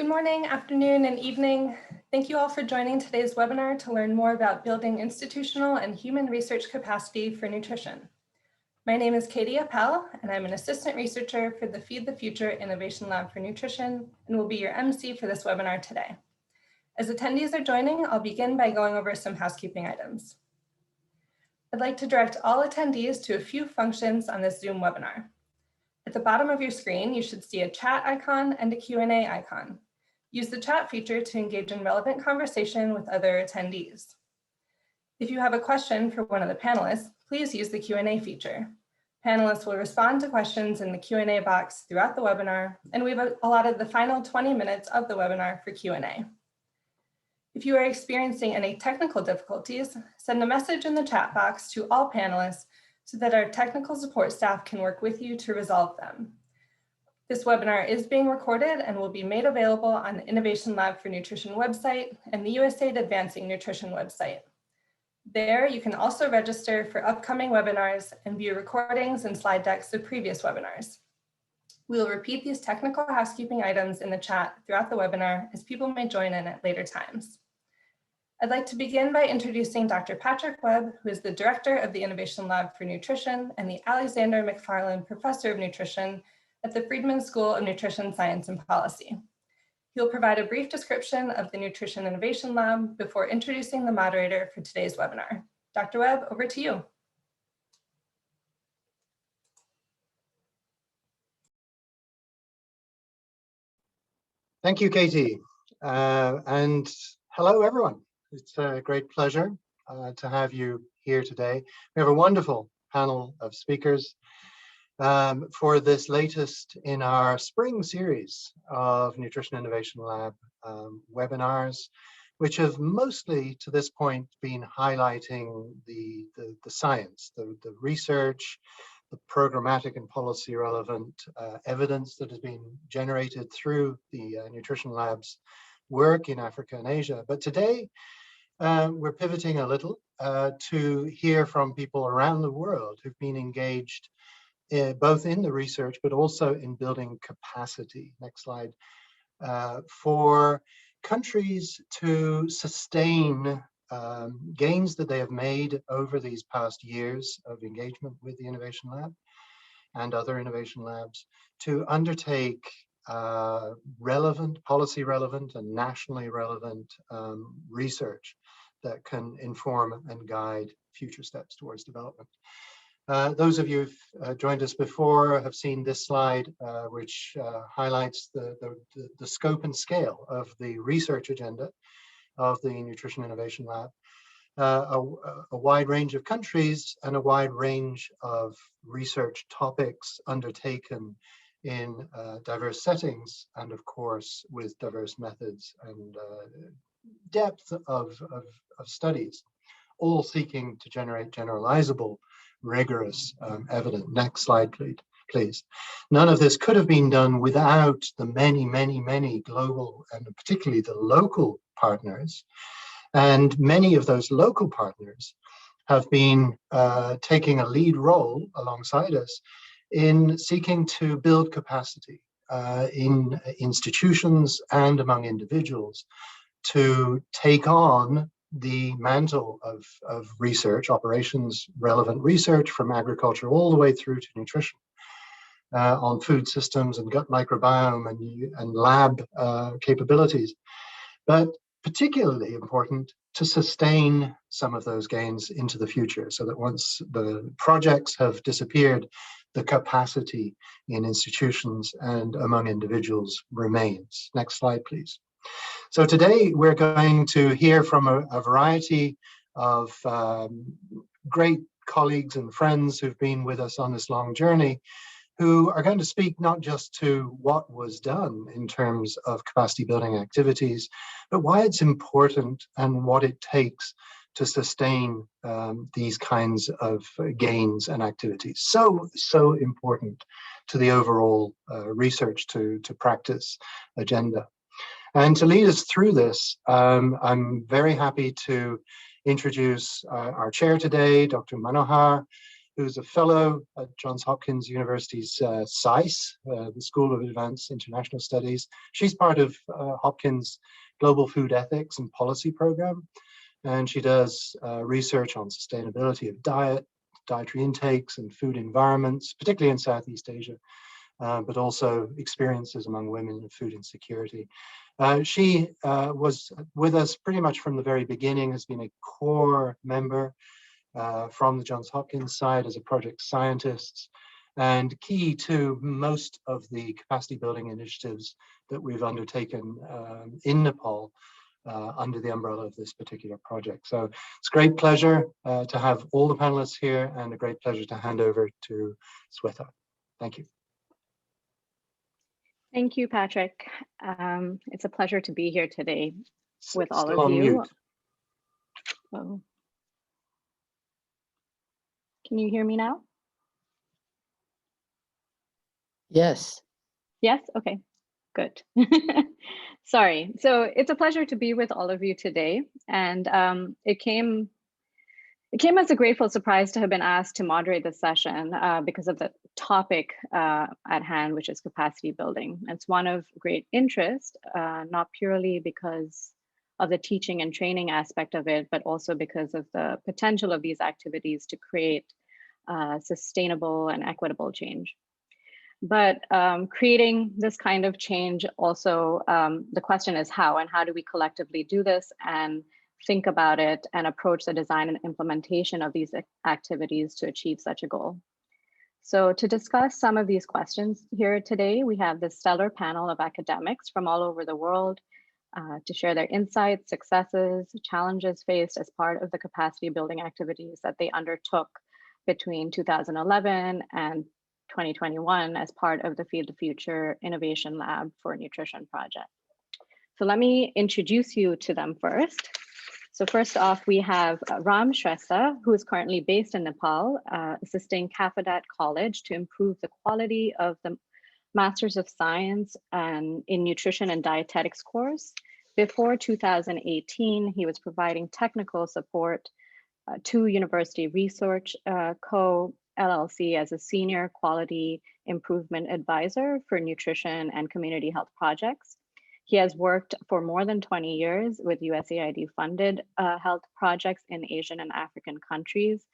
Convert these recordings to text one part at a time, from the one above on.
Good morning, afternoon, and evening. Thank you all for joining today's webinar to learn more about building institutional and human research capacity for nutrition. My name is Katie Appel, and I'm an assistant researcher for the Feed the Future Innovation Lab for Nutrition, and will be your MC for this webinar today. As attendees are joining, I'll begin by going over some housekeeping items. I'd like to direct all attendees to a few functions on this Zoom webinar. At the bottom of your screen, you should see a chat icon and a Q&A icon. Use the chat feature to engage in relevant conversation with other attendees. If you have a question for one of the panelists, please use the Q&A feature. Panelists will respond to questions in the Q&A box throughout the webinar, and we've allotted the final 20 minutes of the webinar for Q&A. If you are experiencing any technical difficulties, send a message in the chat box to all panelists so that our technical support staff can work with you to resolve them. This webinar is being recorded and will be made available on the Innovation Lab for Nutrition website and the USAID Advancing Nutrition website. There, you can also register for upcoming webinars and view recordings and slide decks of previous webinars. We will repeat these technical housekeeping items in the chat throughout the webinar as people may join in at later times. I'd like to begin by introducing Dr. Patrick Webb, who is the Director of the Innovation Lab for Nutrition and the Alexander McFarland Professor of Nutrition at the Friedman School of Nutrition Science and Policy. He'll provide a brief description of the Nutrition Innovation Lab before introducing the moderator for today's webinar. Dr. Webb, over to you. Thank you, Katie, and hello, everyone. It's a great pleasure to have you here today. We have a wonderful panel of speakers for this latest in our spring series of Nutrition Innovation Lab webinars, which have mostly to this point been highlighting the science, the research, the programmatic and policy relevant evidence that has been generated through the Nutrition Lab's work in Africa and Asia. But today, we're pivoting a little to hear from people around the world who've been engaged both in the research, but also in building capacity. Next slide. For countries to sustain gains that they have made over these past years of engagement with the Innovation Lab and other innovation labs, to undertake relevant, policy relevant and nationally relevant research that can inform and guide future steps towards development. Those of you who've joined us before have seen this slide, which highlights the scope and scale of the research agenda of the Nutrition Innovation Lab. A wide range of countries and a wide range of research topics undertaken in diverse settings, and of course with diverse methods and depth of studies, all seeking to generate generalizable, rigorous evidence. Next slide, please. None of this could have been done without the many global and particularly the local partners. And many of those local partners have been taking a lead role alongside us in seeking to build capacity in institutions and among individuals to take on the mantle of research, operations relevant research from agriculture all the way through to nutrition on food systems and gut microbiome and lab capabilities. But particularly important to sustain some of those gains into the future, so that once the projects have disappeared, the capacity in institutions and among individuals remains. Next slide, please. So today we're going to hear from a variety of great colleagues and friends who've been with us on this long journey, who are going to speak not just to what was done in terms of capacity building activities, but why it's important and what it takes to sustain these kinds of gains and activities. So important to the overall research to practice agenda. And to lead us through this, I'm very happy to introduce our chair today, Dr. Manohar, who's a fellow at Johns Hopkins University's SAIS, the School of Advanced International Studies. She's part of Hopkins Global Food Ethics and Policy Program, and she does research on sustainability of diet, dietary intakes, and food environments, particularly in Southeast Asia, but also experiences among women in food insecurity. She was with us pretty much from the very beginning, has been a core member from the Johns Hopkins side as a project scientist, and key to most of the capacity building initiatives that we've undertaken in Nepal under the umbrella of this particular project. So it's a great pleasure to have all the panelists here, and a great pleasure to hand over to Swetha. Thank you. Thank you, Patrick. It's a pleasure to be here today with all Still of on you. mute. Oh. Can you hear me now? Yes. Yes, okay, good. Sorry, so it's a pleasure to be with all of you today. And it came as a grateful surprise to have been asked to moderate this session because of the topic at hand, which is capacity building. It's one of great interest, not purely because of the teaching and training aspect of it, but also because of the potential of these activities to create sustainable and equitable change. But creating this kind of change also, the question is how, and how do we collectively do this and think about it and approach the design and implementation of these activities to achieve such a goal. So to discuss some of these questions here today, we have this stellar panel of academics from all over the world to share their insights, successes, challenges faced as part of the capacity building activities that they undertook between 2011 and 2021 as part of the Feed the Future Innovation Lab for Nutrition project. So let me introduce you to them first. So first off, we have Ram Shrestha, who is currently based in Nepal, assisting Kafadat College to improve the quality of the Masters of Science in Nutrition and Dietetics course. Before 2018, he was providing technical support to University Research Co. LLC as a senior quality improvement advisor for nutrition and community health projects. He has worked for more than 20 years with USAID funded health projects in Asian and African countries,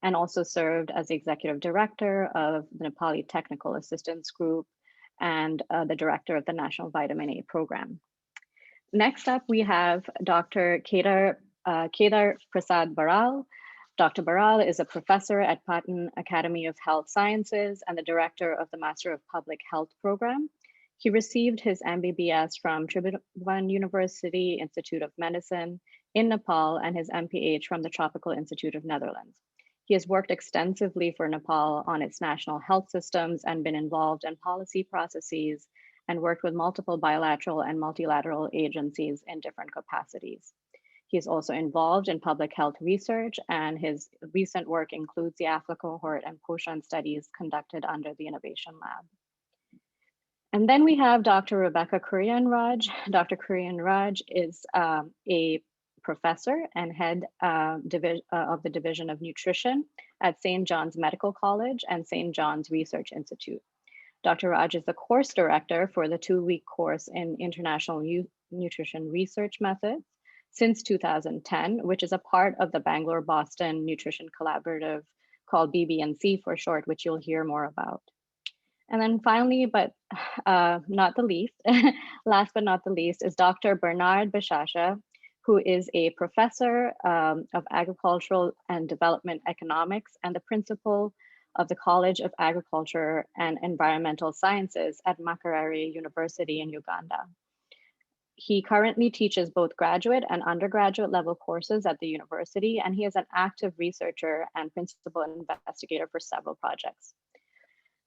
and also served as the executive director of the Nepali Technical Assistance Group and the director of the National Vitamin A Program. Next up, we have Dr. Kedar Prasad Baral. Dr. Baral is a professor at Patan Academy of Health Sciences and the director of the Master of Public Health Program. He received his MBBS from Tribhuvan University Institute of Medicine in Nepal and his MPH from the Tropical Institute of Netherlands. He has worked extensively for Nepal on its national health systems and been involved in policy processes and worked with multiple bilateral and multilateral agencies in different capacities. He is also involved in public health research, and his recent work includes the AFLA cohort and Poshan studies conducted under the Innovation Lab. And then we have Dr. Rebecca Kurian Raj. Dr. Kurian Raj is a professor and head of the Division of Nutrition at St. John's Medical College and St. John's Research Institute. Dr. Raj is the course director for the 2-week course in International Nutrition Research Methods since 2010, which is a part of the Bangalore-Boston Nutrition Collaborative called Bbnc for short, which you'll hear more about. And then finally, but not the least, last but not the least, is Dr. Bernard Bashasha, who is a professor of agricultural and development economics and the principal of the College of Agriculture and Environmental Sciences at Makerere University in Uganda. He currently teaches both graduate and undergraduate level courses at the university, and he is an active researcher and principal investigator for several projects.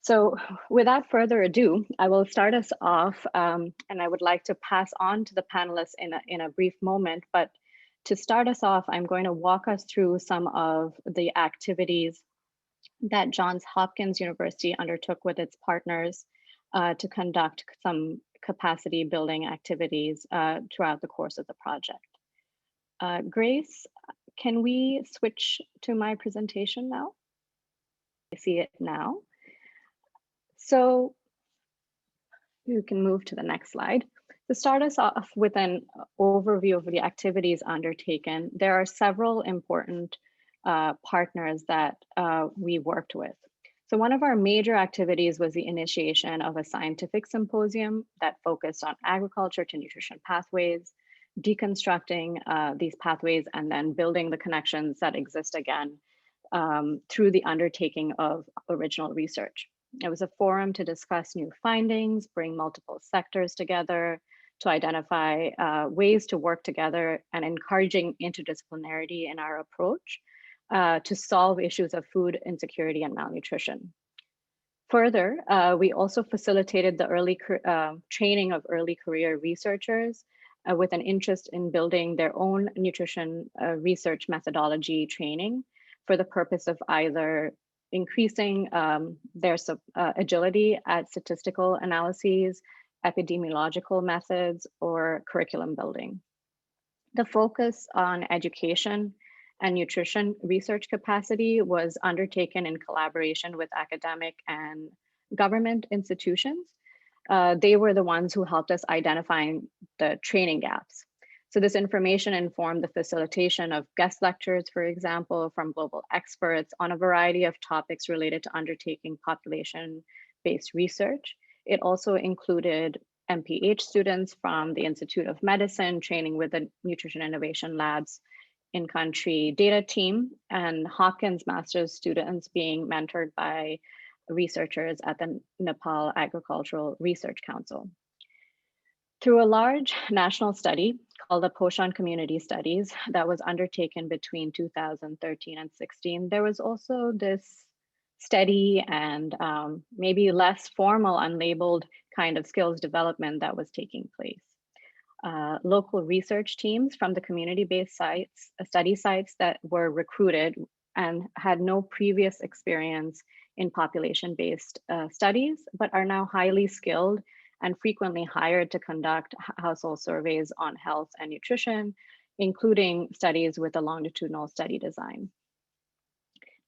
So without further ado, I will start us off, and I would like to pass on to the panelists in a brief moment. But to start us off, I'm going to walk us through some of the activities that Johns Hopkins University undertook with its partners to conduct some capacity building activities throughout the course of the project. Grace, can we switch to my presentation now? see it now. So you can move to the next slide. To start us off with an overview of the activities undertaken, there are several important partners that we worked with. So one of our major activities was the initiation of a scientific symposium that focused on agriculture to nutrition pathways, deconstructing these pathways, and then building the connections that exist again through the undertaking of original research. It was a forum to discuss new findings, bring multiple sectors together, to identify ways to work together, and encouraging interdisciplinarity in our approach to solve issues of food insecurity and malnutrition. Further, we also facilitated the early training of early career researchers with an interest in building their own nutrition research methodology training for the purpose of either increasing their agility at statistical analyses, epidemiological methods, or curriculum building. The focus on education and nutrition research capacity was undertaken in collaboration with academic and government institutions. They were the ones who helped us identify the training gaps. So this information informed the facilitation of guest lectures, for example, from global experts on a variety of topics related to undertaking population-based research. It also included MPH students from the Institute of Medicine training with the Nutrition Innovation Labs in-country data team, and Hopkins master's students being mentored by researchers at the Nepal Agricultural Research Council. Through a large national study called the Poshan Community Studies that was undertaken between 2013 and 16, there was also this steady and maybe less formal, unlabeled kind of skills development that was taking place. Local research teams from the community-based sites, study sites that were recruited and had no previous experience in population-based studies, but are now highly skilled and frequently hired to conduct household surveys on health and nutrition, including studies with a longitudinal study design.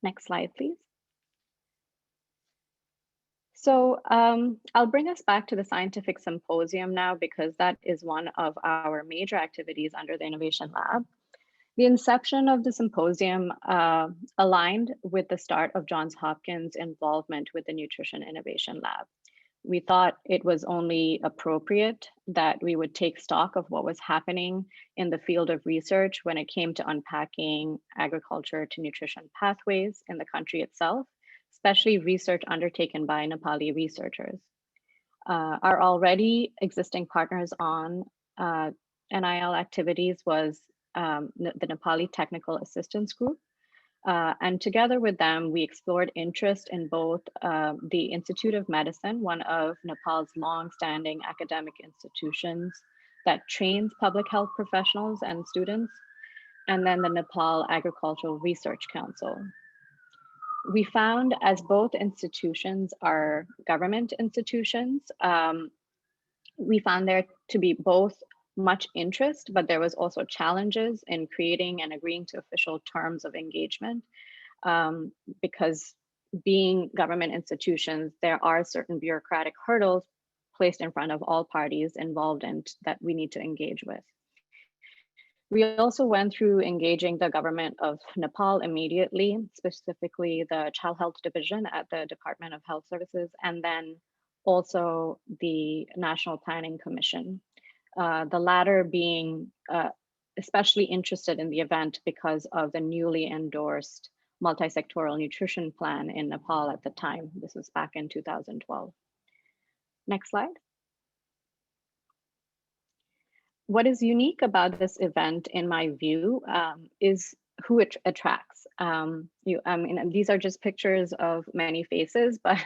Next slide, please. So I'll bring us back to the scientific symposium now, because that is one of our major activities under the Innovation Lab. The inception of the symposium aligned with the start of Johns Hopkins' involvement with the Nutrition Innovation Lab. We thought it was only appropriate that we would take stock of what was happening in the field of research when it came to unpacking agriculture to nutrition pathways in the country itself, especially research undertaken by Nepali researchers. Our already existing partners on NIL activities was the Nepali Technical Assistance Group. And together with them, we explored interest in both the Institute of Medicine, one of Nepal's long-standing academic institutions that trains public health professionals and students, and then the Nepal Agricultural Research Council. We found, as both institutions are government institutions, we found there to be both much interest, but there was also challenges in creating and agreeing to official terms of engagement, because being government institutions, there are certain bureaucratic hurdles placed in front of all parties involved and that we need to engage with. We also went through engaging the government of Nepal immediately, specifically the Child Health Division at the Department of Health Services, and then also the National Planning Commission. The latter being especially interested in the event because of the newly endorsed multi-sectoral nutrition plan in Nepal at the time. This was back in 2012. Next slide. What is unique about this event, in my view, is who it attracts. I mean, these are just pictures of many faces, but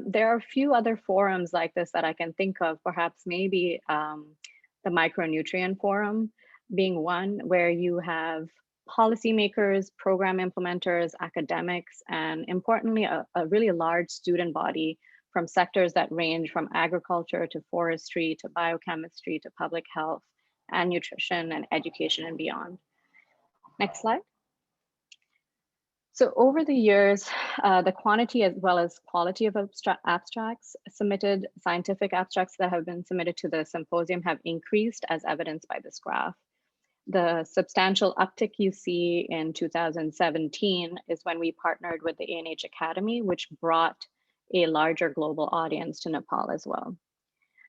there are a few other forums like this that I can think of, perhaps maybe the Micronutrient Forum being one, where you have policymakers, program implementers, academics, and importantly, a really large student body from sectors that range from agriculture to forestry to biochemistry to public health and nutrition and education and beyond. Next slide. So over the years, the quantity as well as quality of abstracts submitted, scientific abstracts that have been submitted to the symposium have increased as evidenced by this graph. The substantial uptick you see in 2017 is when we partnered with the ANH Academy, which brought a larger global audience to Nepal as well.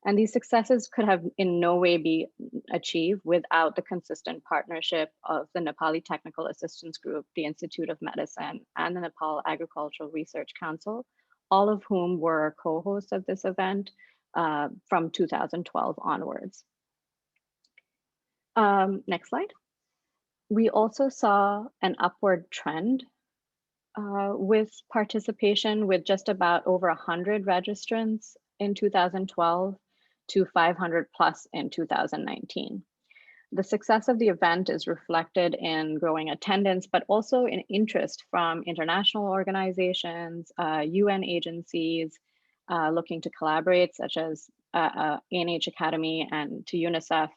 And these successes could have in no way be achieved without the consistent partnership of the Nepali Technical Assistance Group, the Institute of Medicine, and the Nepal Agricultural Research Council, all of whom were co-hosts of this event from 2012 onwards. Next slide. We also saw an upward trend with participation, with just about over 100 registrants in 2012 to 500 plus in 2019. The success of the event is reflected in growing attendance, but also in interest from international organizations, UN agencies looking to collaborate, such as ANH Academy and to UNICEF.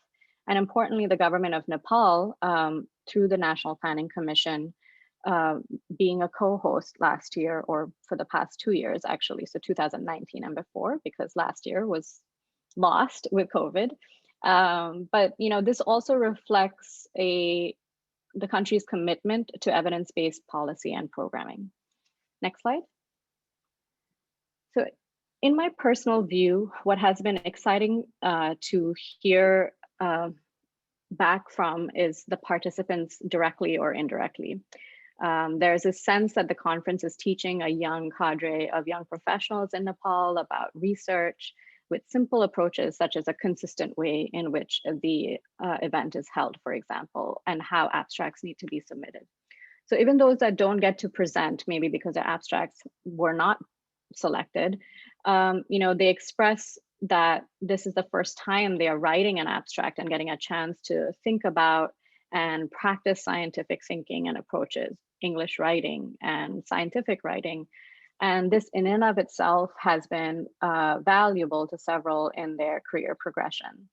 And importantly, the government of Nepal, through the National Planning Commission, being a co-host last year, or for the past 2 years, actually, so 2019 and before, because last year was lost with COVID. But this also reflects the country's commitment to evidence-based policy and programming. Next slide. So in my personal view, what has been exciting to hear back from is the participants directly or indirectly. There's a sense that the conference is teaching a young cadre of young professionals in Nepal about research with simple approaches, such as a consistent way in which the event is held, for example, and how abstracts need to be submitted. So even those that don't get to present, maybe because their abstracts were not selected, they express that this is the first time they are writing an abstract and getting a chance to think about and practice scientific thinking and approaches, English writing and scientific writing. And this in and of itself has been valuable to several in their career progression.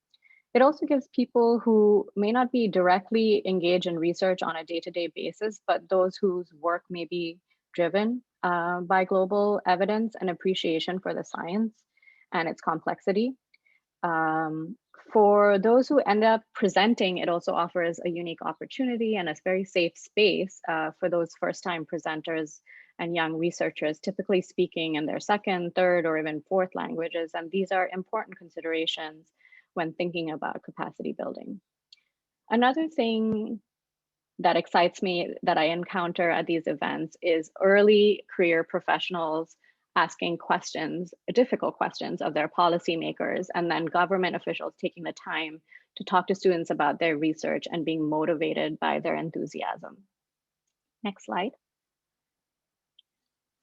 It also gives people who may not be directly engaged in research on a day-to-day basis, but those whose work may be driven by global evidence and appreciation for the science and its complexity. For those who end up presenting, it also offers a unique opportunity and a very safe space for those first-time presenters and young researchers, typically speaking in their second, third, or even fourth languages. And these are important considerations when thinking about capacity building. Another thing that excites me that I encounter at these events is early career professionals asking questions, difficult questions of their policymakers, and then government officials taking the time to talk to students about their research and being motivated by their enthusiasm. Next slide.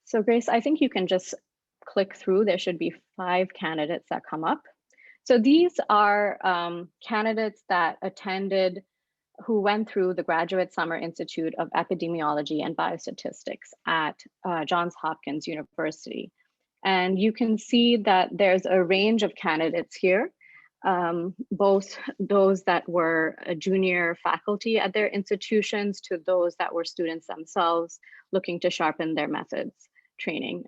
So Grace, I think you can just click through. There should be 5 candidates that come up. So these are candidates that attended, who went through the Graduate Summer Institute of Epidemiology and Biostatistics at Johns Hopkins University. And you can see that there's a range of candidates here, both those that were junior faculty at their institutions to those that were students themselves looking to sharpen their methods training.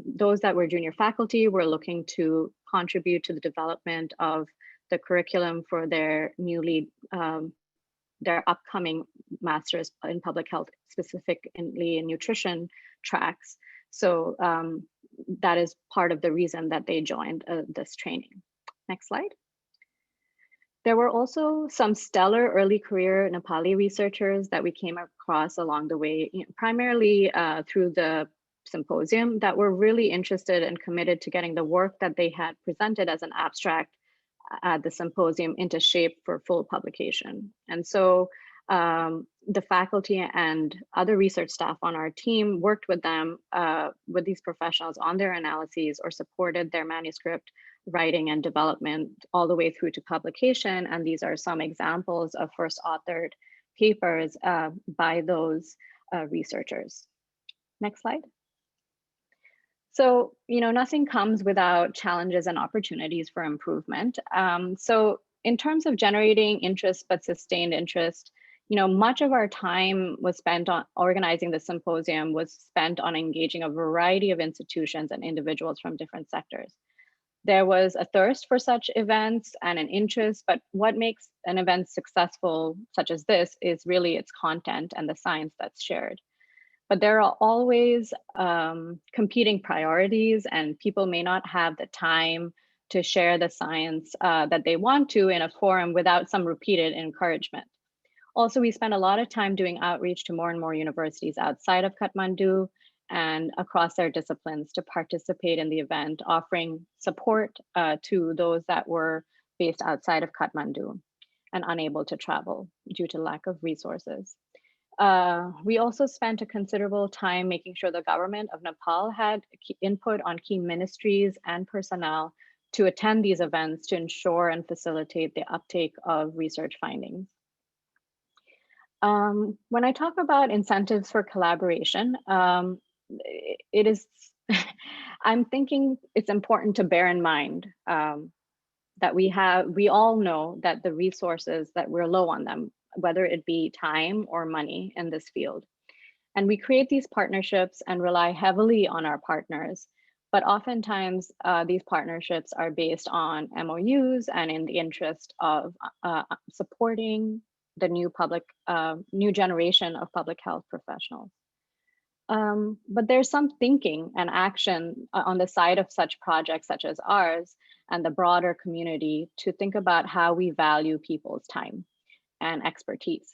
Those that were junior faculty were looking to contribute to the development of the curriculum for their their upcoming Masters in Public Health, specifically in nutrition tracks. So that is part of the reason that they joined this training. Next slide. There were also some stellar early career Nepali researchers that we came across along the way, primarily through the symposium, that were really interested and committed to getting the work that they had presented as an abstract at the symposium into shape for full publication. And so the faculty and other research staff on our team worked with them, with these professionals on their analyses, or supported their manuscript writing and development all the way through to publication. And these are some examples of first authored papers by those researchers. Next slide. So, nothing comes without challenges and opportunities for improvement. So in terms of generating interest, but sustained interest, much of our time was spent on organizing the symposium, was spent on engaging a variety of institutions and individuals from different sectors. There was a thirst for such events and an interest, but what makes an event successful, such as this, is really its content and the science that's shared. But there are always competing priorities, and people may not have the time to share the science that they want to in a forum without some repeated encouragement. Also, we spend a lot of time doing outreach to more and more universities outside of Kathmandu and across their disciplines to participate in the event, offering support to those that were based outside of Kathmandu and unable to travel due to lack of resources. We also spent a considerable time making sure the government of Nepal had input on key ministries and personnel to attend these events to ensure and facilitate the uptake of research findings. When I talk about incentives for collaboration, it is, I'm thinking it's important to bear in mind that we all know that the resources that we're low on them, whether it be time or money in this field. And we create these partnerships and rely heavily on our partners, but oftentimes these partnerships are based on MOUs and in the interest of supporting the new generation of public health professionals. But there's some thinking and action on the side of such projects such as ours and the broader community to think about how we value people's time and expertise.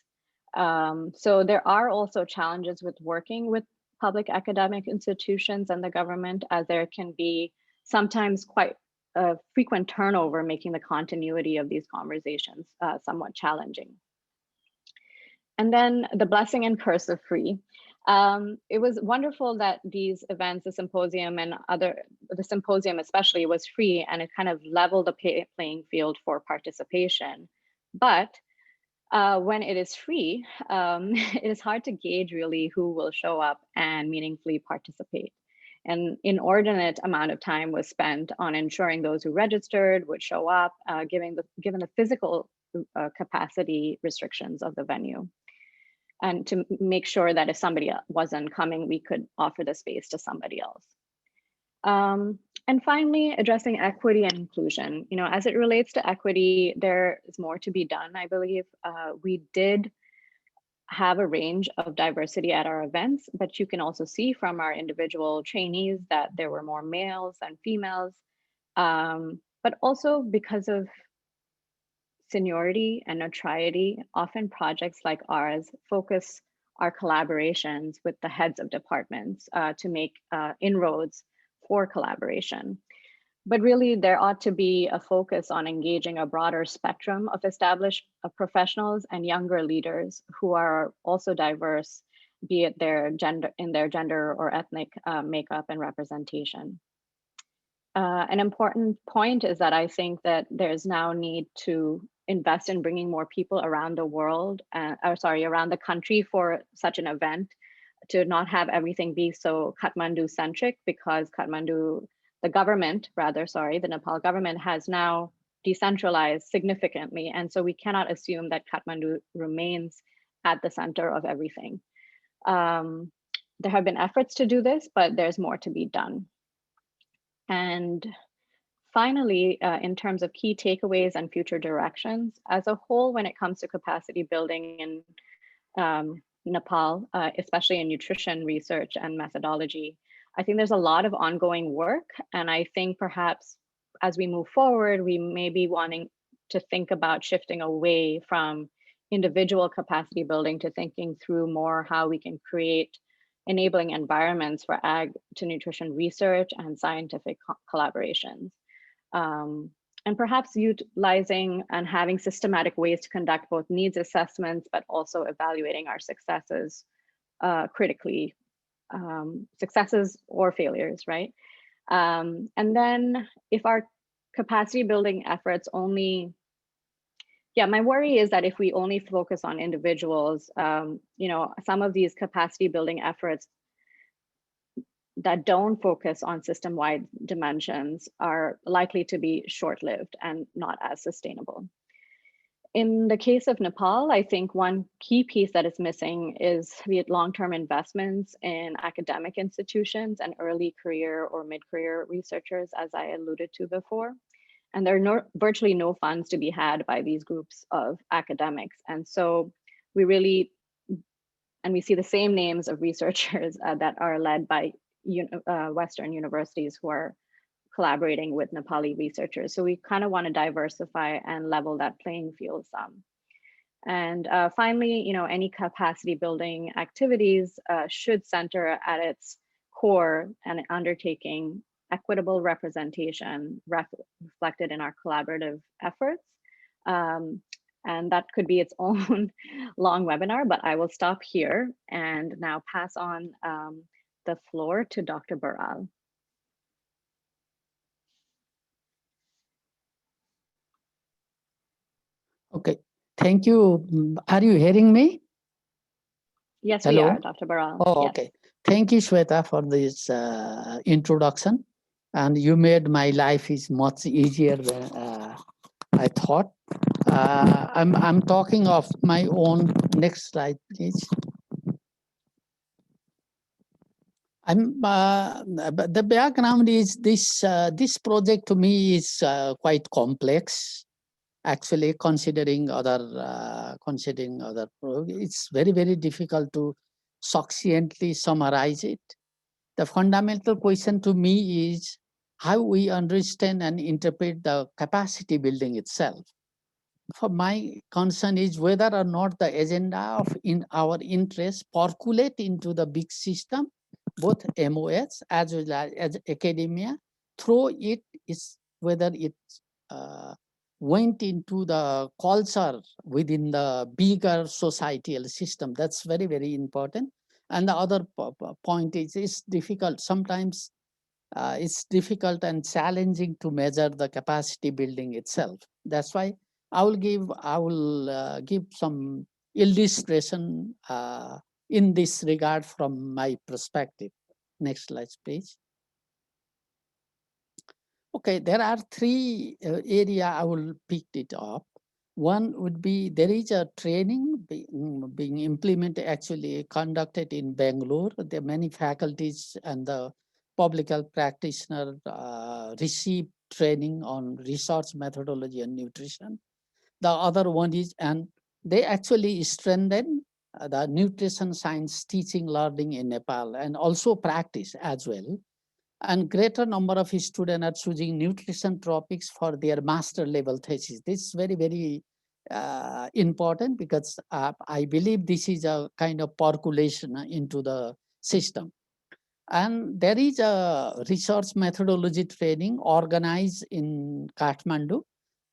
So there are also challenges with working with public academic institutions and the government, as there can be sometimes quite a frequent turnover, making the continuity of these conversations somewhat challenging. And then the blessing and curse of free. It was wonderful that these events, the symposium and the symposium especially, was free, and it kind of leveled the playing field for participation. But when it is free, it is hard to gauge really who will show up and meaningfully participate. An inordinate amount of time was spent on ensuring those who registered would show up, given the physical capacity restrictions of the venue, and to make sure that if somebody wasn't coming, we could offer the space to somebody else. And finally, addressing equity and inclusion. As it relates to equity, there is more to be done, I believe. We did have a range of diversity at our events, but you can also see from our individual trainees that there were more males than females, but also because of seniority and notoriety, often projects like ours focus our collaborations with the heads of departments to make inroads for collaboration. But really, there ought to be a focus on engaging a broader spectrum of established professionals and younger leaders who are also diverse, be it in their gender or ethnic makeup and representation. An important point is that I think that there's now need to invest in bringing more people around the world, around the country for such an event, to not have everything be so Kathmandu centric, because the Nepal government has now decentralized significantly. And so we cannot assume that Kathmandu remains at the center of everything. There have been efforts to do this, but there's more to be done. And finally, in terms of key takeaways and future directions, as a whole, when it comes to capacity building in Nepal, especially in nutrition research and methodology, I think there's a lot of ongoing work. And I think perhaps as we move forward, we may be wanting to think about shifting away from individual capacity building to thinking through more how we can create enabling environments for ag to nutrition research and scientific collaborations. And perhaps utilizing and having systematic ways to conduct both needs assessments, but also evaluating our successes critically, successes or failures, right? And then if our capacity building efforts my worry is that if we only focus on individuals, some of these capacity building efforts that don't focus on system-wide dimensions are likely to be short-lived and not as sustainable. in the case of Nepal, I think one key piece that is missing is the long-term investments in academic institutions and early career or mid-career researchers, as I alluded to before. And there are virtually no funds to be had by these groups of academics. And so we see the same names of researchers that are led by Western universities who are collaborating with Nepali researchers. So we kind of want to diversify and level that playing field some. And finally, any capacity building activities should center at its core and undertaking equitable representation reflected in our collaborative efforts. And that could be its own long webinar, but I will stop here and now pass on the floor to Dr. Baral. Okay, thank you. Are you hearing me? Yes, Hello? we are, Dr. Baral. Oh, yes. okay. Thank you, Shweta, for this introduction. And you made my life is much easier than I thought. I'm talking of my own. Next slide, please. The background is this. This project to me is quite complex. Actually, considering other, it's very difficult to succinctly summarize it. The fundamental question to me is how we understand and interpret the capacity building itself. For my concern is whether or not the agenda of our interest percolate into the big system, both MOS as well as academia, through it is whether it went into the culture within the bigger societal system. That's very important. And the other point is it's difficult. Sometimes it's difficult and challenging to measure the capacity building itself. That's why I will give some illustration in this regard from my perspective. Next slide, please. Okay, there are three areas I will pick it up. One would be there is a training being implemented, actually conducted in Bangalore. There are many faculties and the public health practitioner receive training on research methodology and nutrition. The other one is, and they actually strengthen the nutrition science teaching learning in Nepal and also practice as well. And greater number of students are choosing nutrition topics for their master level thesis. This is very important because I believe this is a kind of percolation into the system. And there is a research methodology training organized in Kathmandu,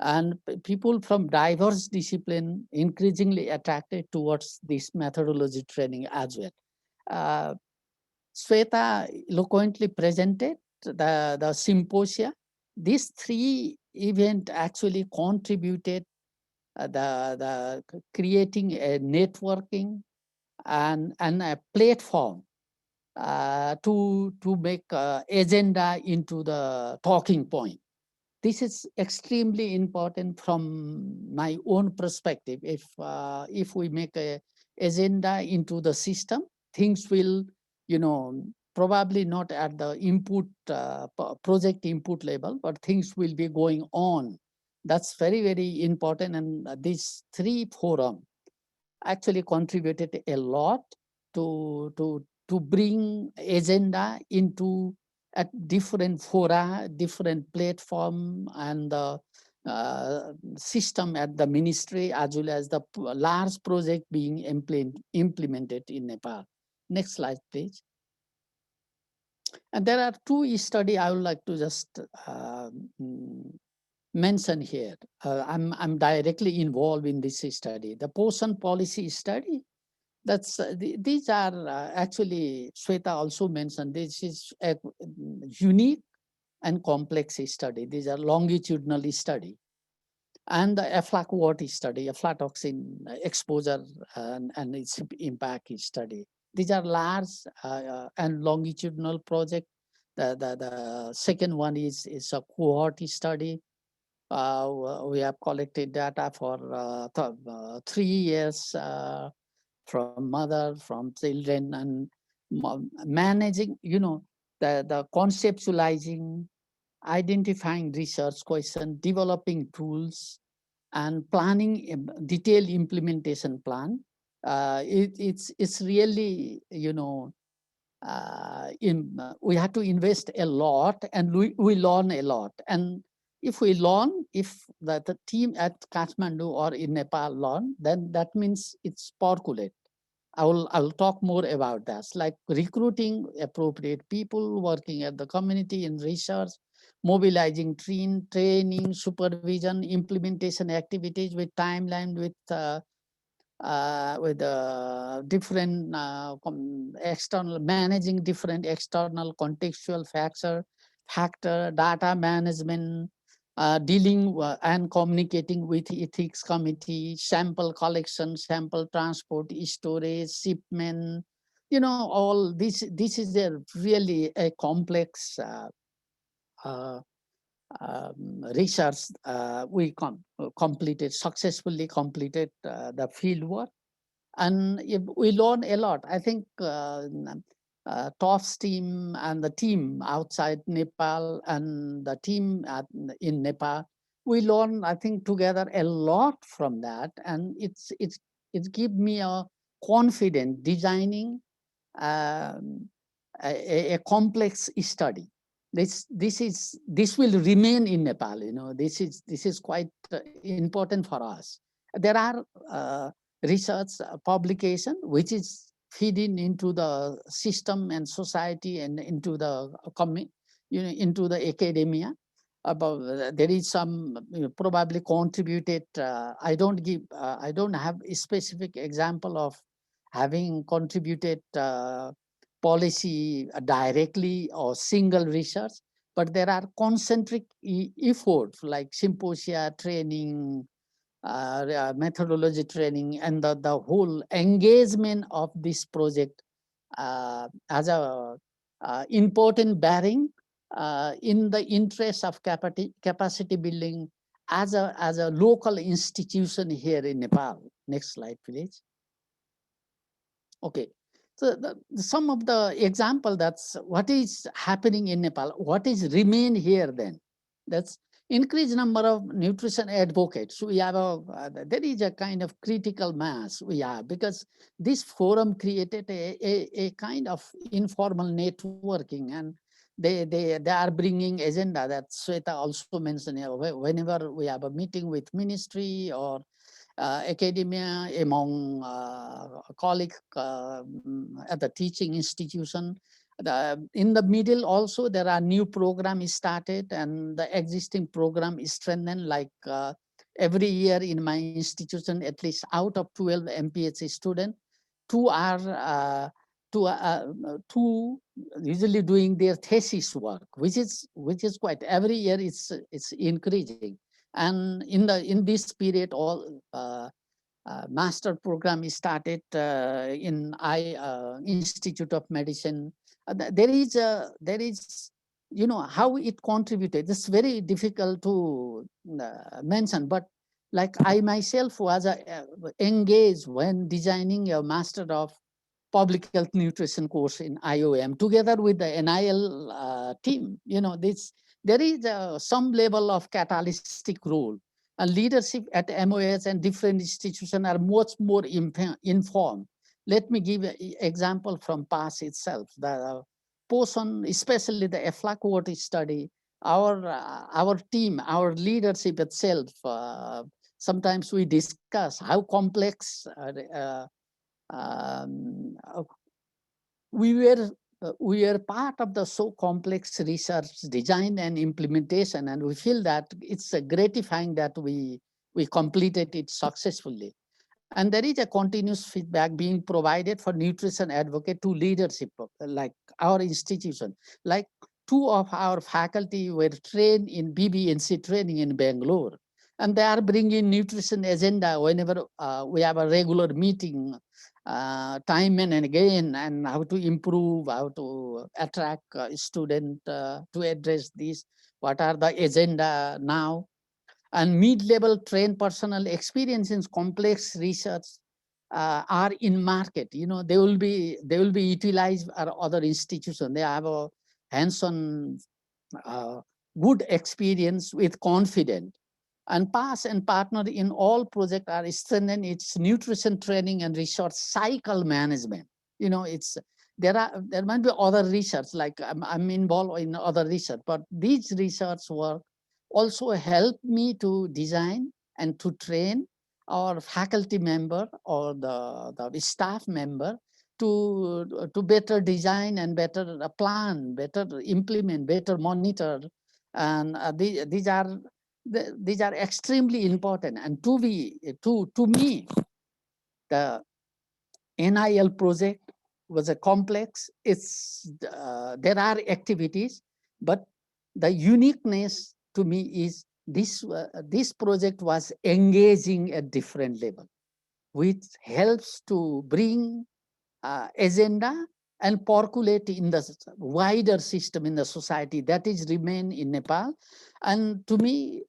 and people from diverse discipline increasingly attracted towards this methodology training as well. Shweta eloquently presented the symposia. These three events actually contributed the creating a networking and a platform to make agenda into the talking point. This is extremely important from my own perspective. If we make a agenda into the system, things will, probably not at the input project input level, but things will be going on. That's very important. And these three forums actually contributed a lot to bring agenda into at different fora, different platform, and the system at the ministry, as well as the large project being implemented in Nepal. Next slide, please. And there are two studies I would like to just mention here. I'm directly involved in this study. The Potion Policy Study. That's these are actually, Shweta also mentioned, this is a unique and complex study. These are longitudinal study. And the aflatoxin study, aflatoxin exposure and its impact study. These are large and longitudinal project. The second one is a cohort study. We have collected data for 3 years from mother, from children, and managing, the conceptualizing, identifying research question, developing tools, and planning a detailed implementation plan. It's really, we have to invest a lot, and we learn a lot. And if we learn, if the team at Kathmandu or in Nepal learn, then that means it's percolate. I will talk more about that, like recruiting appropriate people, working at the community in research, mobilizing training, supervision, implementation activities with timeline, with different external, managing different external contextual factor, data management, dealing and communicating with ethics committee, sample collection, sample transport, storage, shipment, all this. This is a really a complex research. We successfully completed the field work, and we learn a lot. I think TOF's team and the team outside Nepal and the team in Nepal, we learn, I think, together a lot from that, and it gives me a confidence designing a complex study. This will remain in Nepal. This is quite important for us. There are research publication which is feeding into the system and society and into the into the academia. About there is some probably contributed. I don't have a specific example of having contributed policy directly or single research, but there are concentric efforts like symposia, training, methodology training, and the whole engagement of this project as a important bearing in the interest of capacity building as a local institution here in Nepal. Next slide, please. Okay. So some of the example, that's what is happening in Nepal, what is remain here then. That's increased number of nutrition advocates. We have there is a kind of critical mass we have, because this forum created a kind of informal networking, and they are bringing agenda that Sweta also mentioned. Whenever we have a meeting with ministry or academia, among colleagues at the teaching institution. In the middle also, there are new programs started, and the existing program is strengthened. Like every year in my institution, at least out of 12 MPHC students, two are two usually doing their thesis work, which is quite, every year it's increasing. And in this period, all master program is started in Institute of Medicine. There is how it contributed. It's very difficult to mention, but like I myself was engaged when designing a Master of Public Health Nutrition course in IOM together with the NIL team. There is some level of catalytic role, and leadership at MOS and different institutions are much more informed. Let me give an example from PAS itself. The POSON, especially the EFLAC study, our team, our leadership itself, sometimes we discuss how complex we were part of the so complex research design and implementation, and we feel that it's gratifying that we completed it successfully. And there is a continuous feedback being provided for nutrition advocate to leadership, like our institution. Like 2 of our faculty were trained in Bbnc training in Bangalore, and they are bringing nutrition agenda whenever we have a regular meeting, time and again, and how to improve, how to attract students to address this, what are the agenda now. and mid-level trained personnel experience in complex research are in market. You know, they will be utilized at other institutions. They have a hands-on good experience with confidence. And pass and partner in all projects are strengthening its nutrition training and research cycle management. You know, there might be other research, like I'm involved in other research, but these research work also help me to design and to train our faculty member or the staff member to better design and better plan, better implement, better monitor. And these are extremely important. And to me, the NIL project was a complex. There are activities, but the uniqueness to me is this project was engaging at different level, which helps to bring agenda and percolate in the wider system in the society that is remain in Nepal. And to me,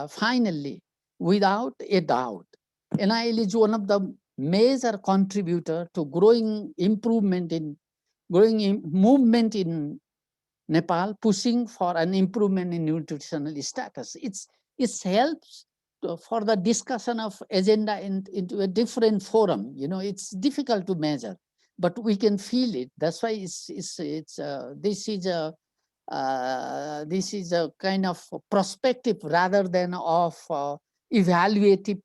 finally, without a doubt, NIL is one of the major contributor to growing movement in Nepal, pushing for an improvement in nutritional status. It helps for the discussion of agenda into a different forum. You know, it's difficult to measure, but we can feel it. That's why this is a kind of prospective rather than of evaluative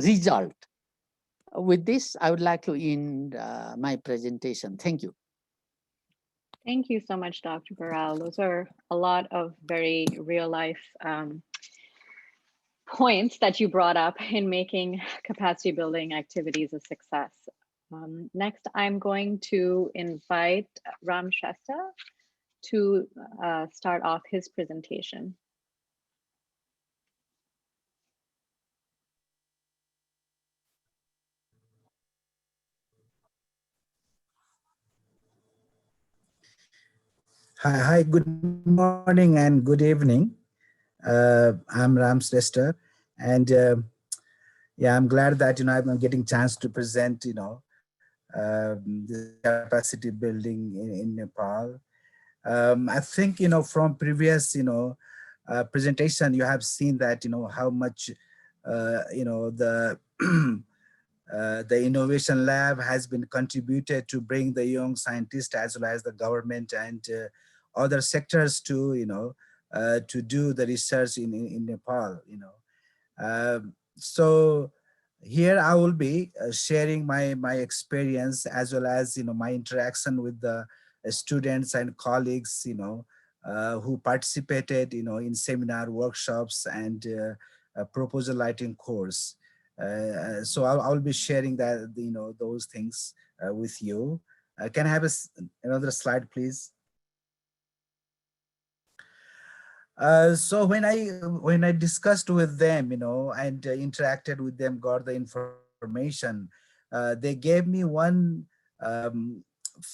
result. With this, I would like to end my presentation. Thank you. Thank you so much, Dr. Baral. Those are a lot of very real life points that you brought up in making capacity building activities a success. Next, I'm going to invite Ram Shasta to start off his presentation. Hi, good morning and good evening. I'm Ram Srestha, and yeah, I'm glad that I'm getting chance to present the capacity building in Nepal. I think from previous presentation you have seen that how much the the innovation lab has been contributed to bring the young scientists as well as the government and other sectors to to do the research in Nepal. So here I will be sharing my experience as well as my interaction with the students and colleagues who participated in seminar, workshops, and proposal writing course. So I'll be sharing that those things with you. Can I have another slide, please? So when I discussed with them, and interacted with them, got the information, they gave me one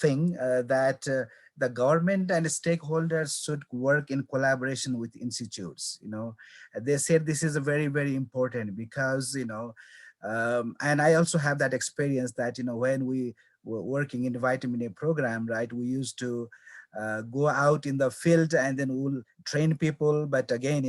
thing that the government and stakeholders should work in collaboration with institutes. They said this is a very, very important because and I also have that experience that when we were working in the vitamin A program, right, we used to go out in the field and then we'll train people, but again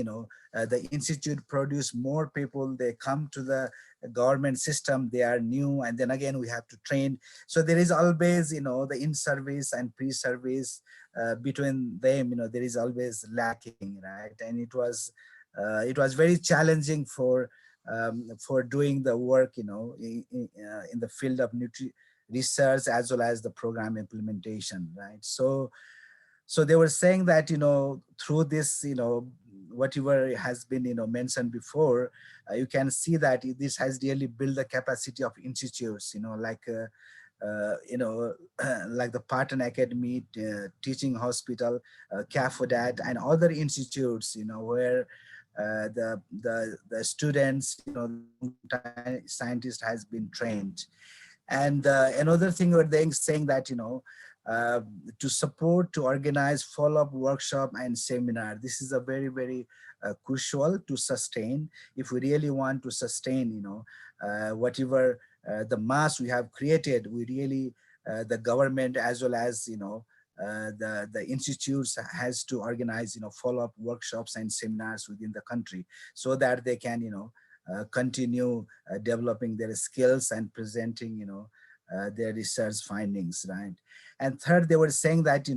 the institute produce more people, they come to the government system, they are new, and then again we have to train. So there is always the in-service and pre-service between them, there is always lacking, right? And it was very challenging for doing the work in the field of research as well as the program implementation, right? So they were saying that through this whatever has been mentioned before, you can see that this has really built the capacity of institutes, like like the Patan Academy, Teaching Hospital, CAFODAT, and other institutes, where the students, scientists has been trained. And another thing where they're saying that to support, to organize follow-up workshop and seminar. This is a very, very crucial to sustain. If we really want to sustain, whatever the mass we have created, we really, the government as well as, the institutes has to organize, follow-up workshops and seminars within the country so that they can, continue developing their skills and presenting, their research findings, right? And third, they were saying that,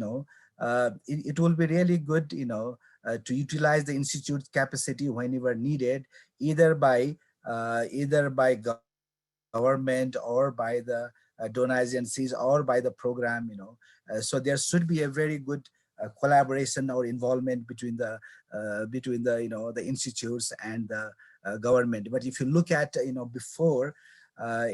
it will be really good, to utilize the institute's capacity whenever needed, either by government or by the donor agencies or by the program, so there should be a very good collaboration or involvement between the the institutes and the government. But if you look at before, there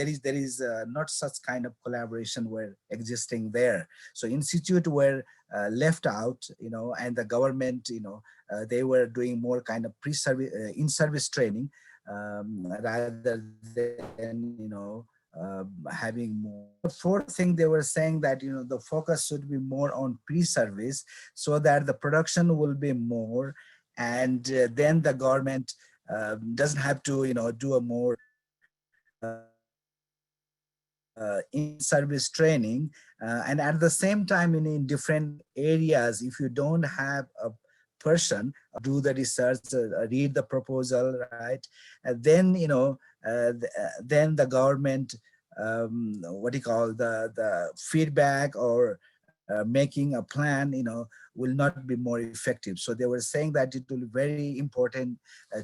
is not such kind of collaboration were existing there. So institute were left out, and the government, they were doing more kind of pre-service in-service training, rather than having more. The fourth thing, they were saying that the focus should be more on pre-service so that the production will be more, and then the government doesn't have to do a more in-service training, and at the same time in different areas, if you don't have a person do the research, read the proposal, right, and then then the government, what do you call, the feedback or making a plan, will not be more effective. So they were saying that it will be very important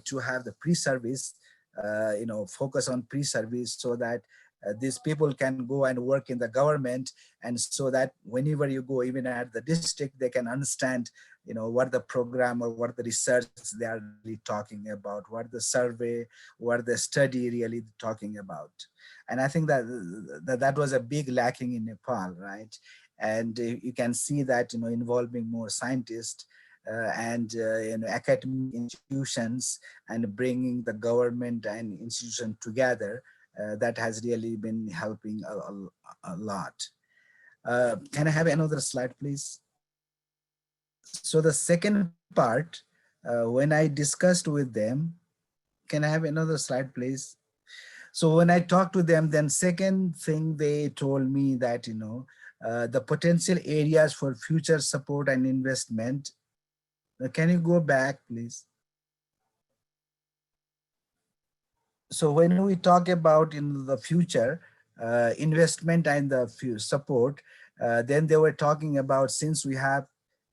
to have the pre-service, focus on pre-service, so that these people can go and work in the government, and so that whenever you go, even at the district, they can understand what the program or what the research they are really talking about, what the survey, what the study really talking about. And I think that was a big lacking in Nepal, right? And you can see that involving more scientists and academic institutions, and bringing the government and institution together, that has really been helping a lot. Can I have another slide, please? So the second part, when I discussed with them, can I have another slide, please? So when I talked to them, then second thing they told me that, the potential areas for future support and investment. Can you go back, please? So when we talk about in the future investment and the support, then they were talking about, since we have,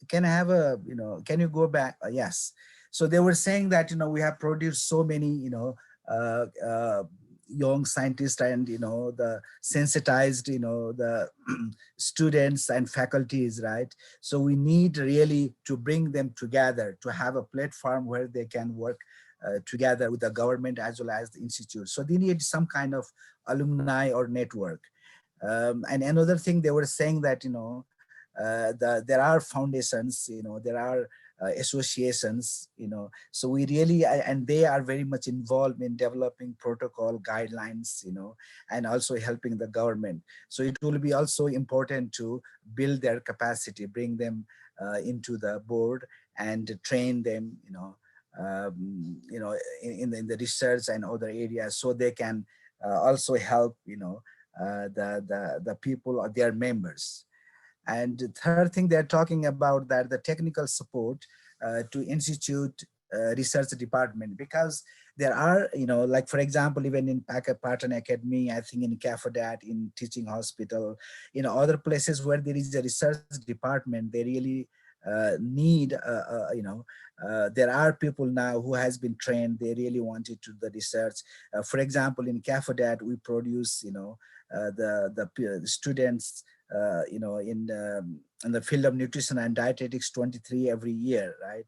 can I have a, can you go back? Yes. So they were saying that, we have produced so many, young scientists and, the sensitized, the students and faculties, right? So we need really to bring them together, to have a platform where they can work together with the government as well as the institute. So they need some kind of alumni or network. And another thing they were saying that, there are foundations, there are associations, so we really, and they are very much involved in developing protocol guidelines, and also helping the government. So it will be also important to build their capacity, bring them into the board and train them, in the research and other areas, so they can also help, the people or their members. And the third thing they're talking about, that the technical support to institute research department, because there are, like for example, even in Patton Academy, I think in CAFODAT, in teaching hospital, other places where there is a research department, they really need, there are people now who has been trained, they really wanted to do the research. For example, in CAFODAT, we produce, the students, in the field of nutrition and dietetics, 23 every year, right?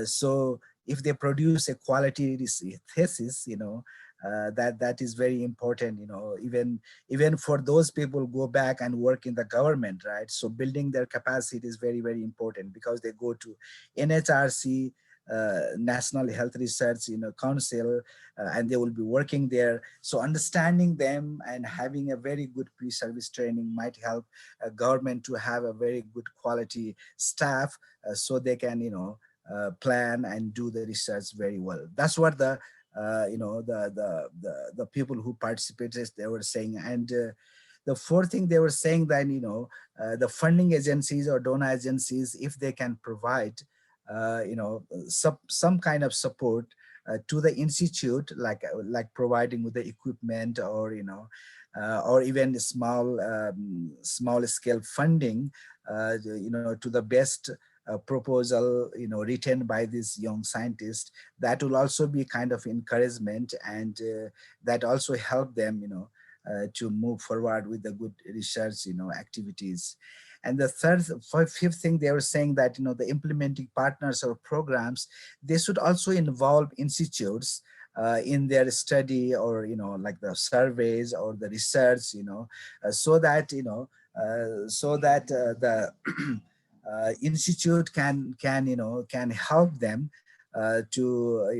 So if they produce a quality thesis, that is very important, even for those people go back and work in the government, right? So building their capacity is very, very important, because they go to NHRC, National Health Research Council, and they will be working there. So understanding them and having a very good pre-service training might help government to have a very good quality staff, so they can plan and do the research very well. That's what the the people who participated, they were saying. And the fourth thing they were saying that, the funding agencies or donor agencies, if they can provide, some kind of support to the institute, like providing with the equipment, or or even small scale funding, to the best proposal, written by this young scientist, that will also be kind of encouragement, and that also help them, to move forward with the good research, activities. And the fifth thing, they were saying that, the implementing partners or programs, they should also involve institutes in their study, or, like the surveys or the research, so that, the institute can help them to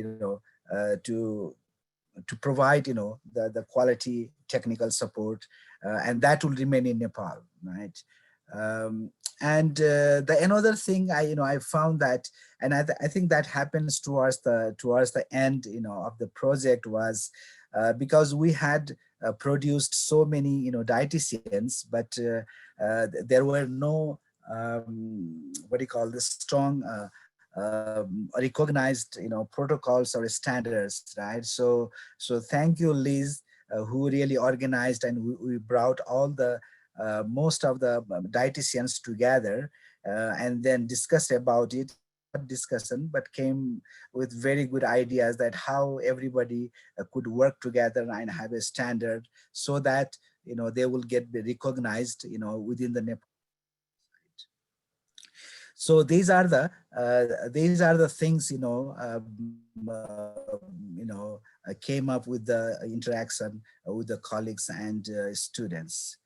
provide, the quality technical support, and that will remain in Nepal, right? And the another thing I found that, and I think that happens towards the end, of the project, was because we had produced so many, dietitians, but there were no what do you call this, strong recognized, protocols or standards, right? So thank you, Liz, who really organized, and we brought all the most of the dietitians together, and then discussed about it. Not discussion, but came with very good ideas that how everybody could work together and have a standard, so that they will get recognized within the Nepal. So these are the things came up with the interaction with the colleagues and students.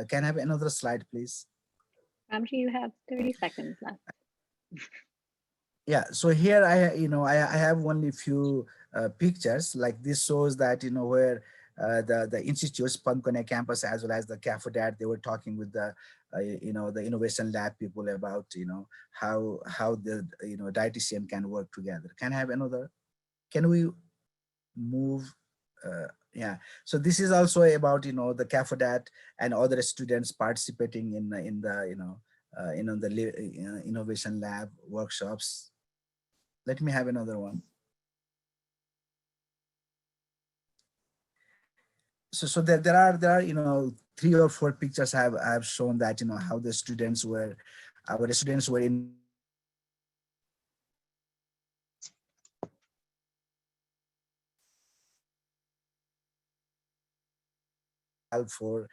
Can I have another slide, please? Ramji, you have 30 seconds left. Yeah, so here I have only a few pictures. Like this shows that where the institutes, Pankone campus, as well as the CAFODAT, they were talking with the the innovation lab people about how the dietitian can work together. Can I have another? Can we move? Yeah, so this is also about the CAFODAT and other students participating in the innovation lab workshops. Let me have another one. So there are 3 or 4 pictures I have shown that how the students were, our students were in for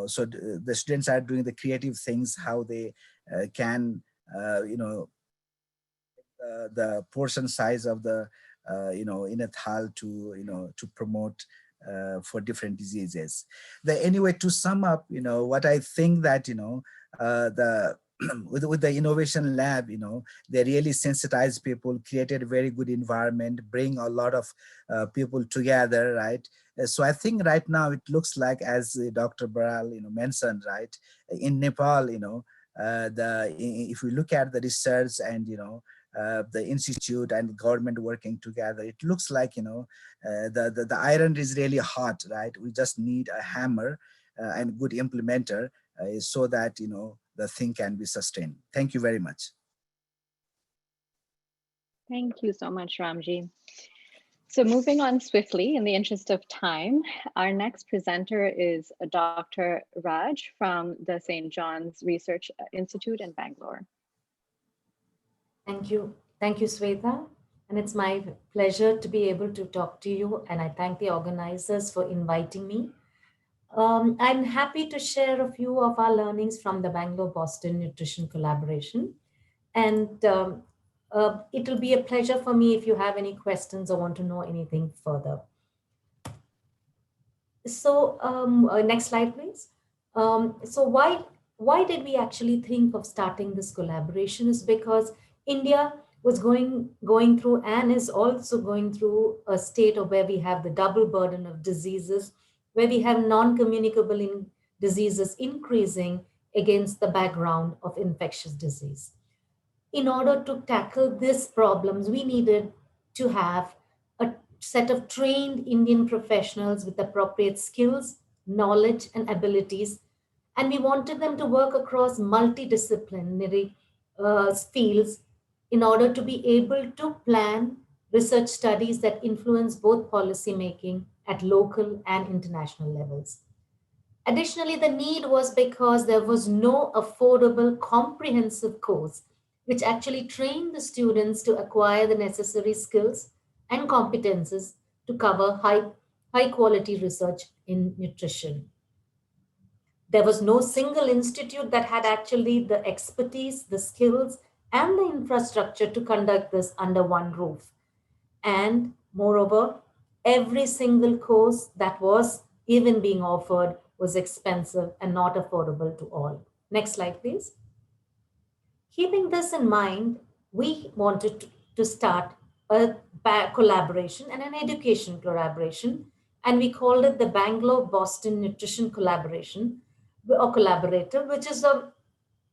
so the students are doing the creative things, how they can the portion size of the in a thal to to promote for different diseases. Anyway, to sum up, what I think that the with the innovation lab, they really sensitized people, created a very good environment, bring a lot of people together, right? So I think right now it looks like, as Dr. Baral mentioned, right, in Nepal, if we look at the research and the institute and government working together, it looks like the iron is really hot, right? We just need a hammer and good implementer so that the thing can be sustained. Thank you very much. Thank you so much, Ramji. So moving on swiftly in the interest of time, our next presenter is Dr. Raj from the St. John's Research Institute in Bangalore. Thank you. Thank you, Swetha. And it's my pleasure to be able to talk to you. And I thank the organizers for inviting me. I'm happy to share a few of our learnings from the Bangalore-Boston Nutrition Collaboration. And it will be a pleasure for me if you have any questions or want to know anything further. So next slide, please. So why did we actually think of starting this collaboration is because India was going through and is also going through a state of where we have the double burden of diseases, where we have non-communicable diseases increasing against the background of infectious disease. in order to tackle these problems, we needed to have a set of trained Indian professionals with appropriate skills, knowledge, and abilities. And we wanted them to work across multidisciplinary fields in order to be able to plan research studies that influence both policy making at local and international levels. Additionally, the need was because there was no affordable comprehensive course which actually trained the students to acquire the necessary skills and competences to cover high quality research in nutrition. There was no single institute that had actually the expertise, the skills, and the infrastructure to conduct this under one roof. And moreover, every single course that was even being offered was expensive and not affordable to all. Next slide, please. Keeping this in mind, we wanted to start a collaboration and an education collaboration, and we called it the Bangalore-Boston Nutrition Collaboration or Collaborative,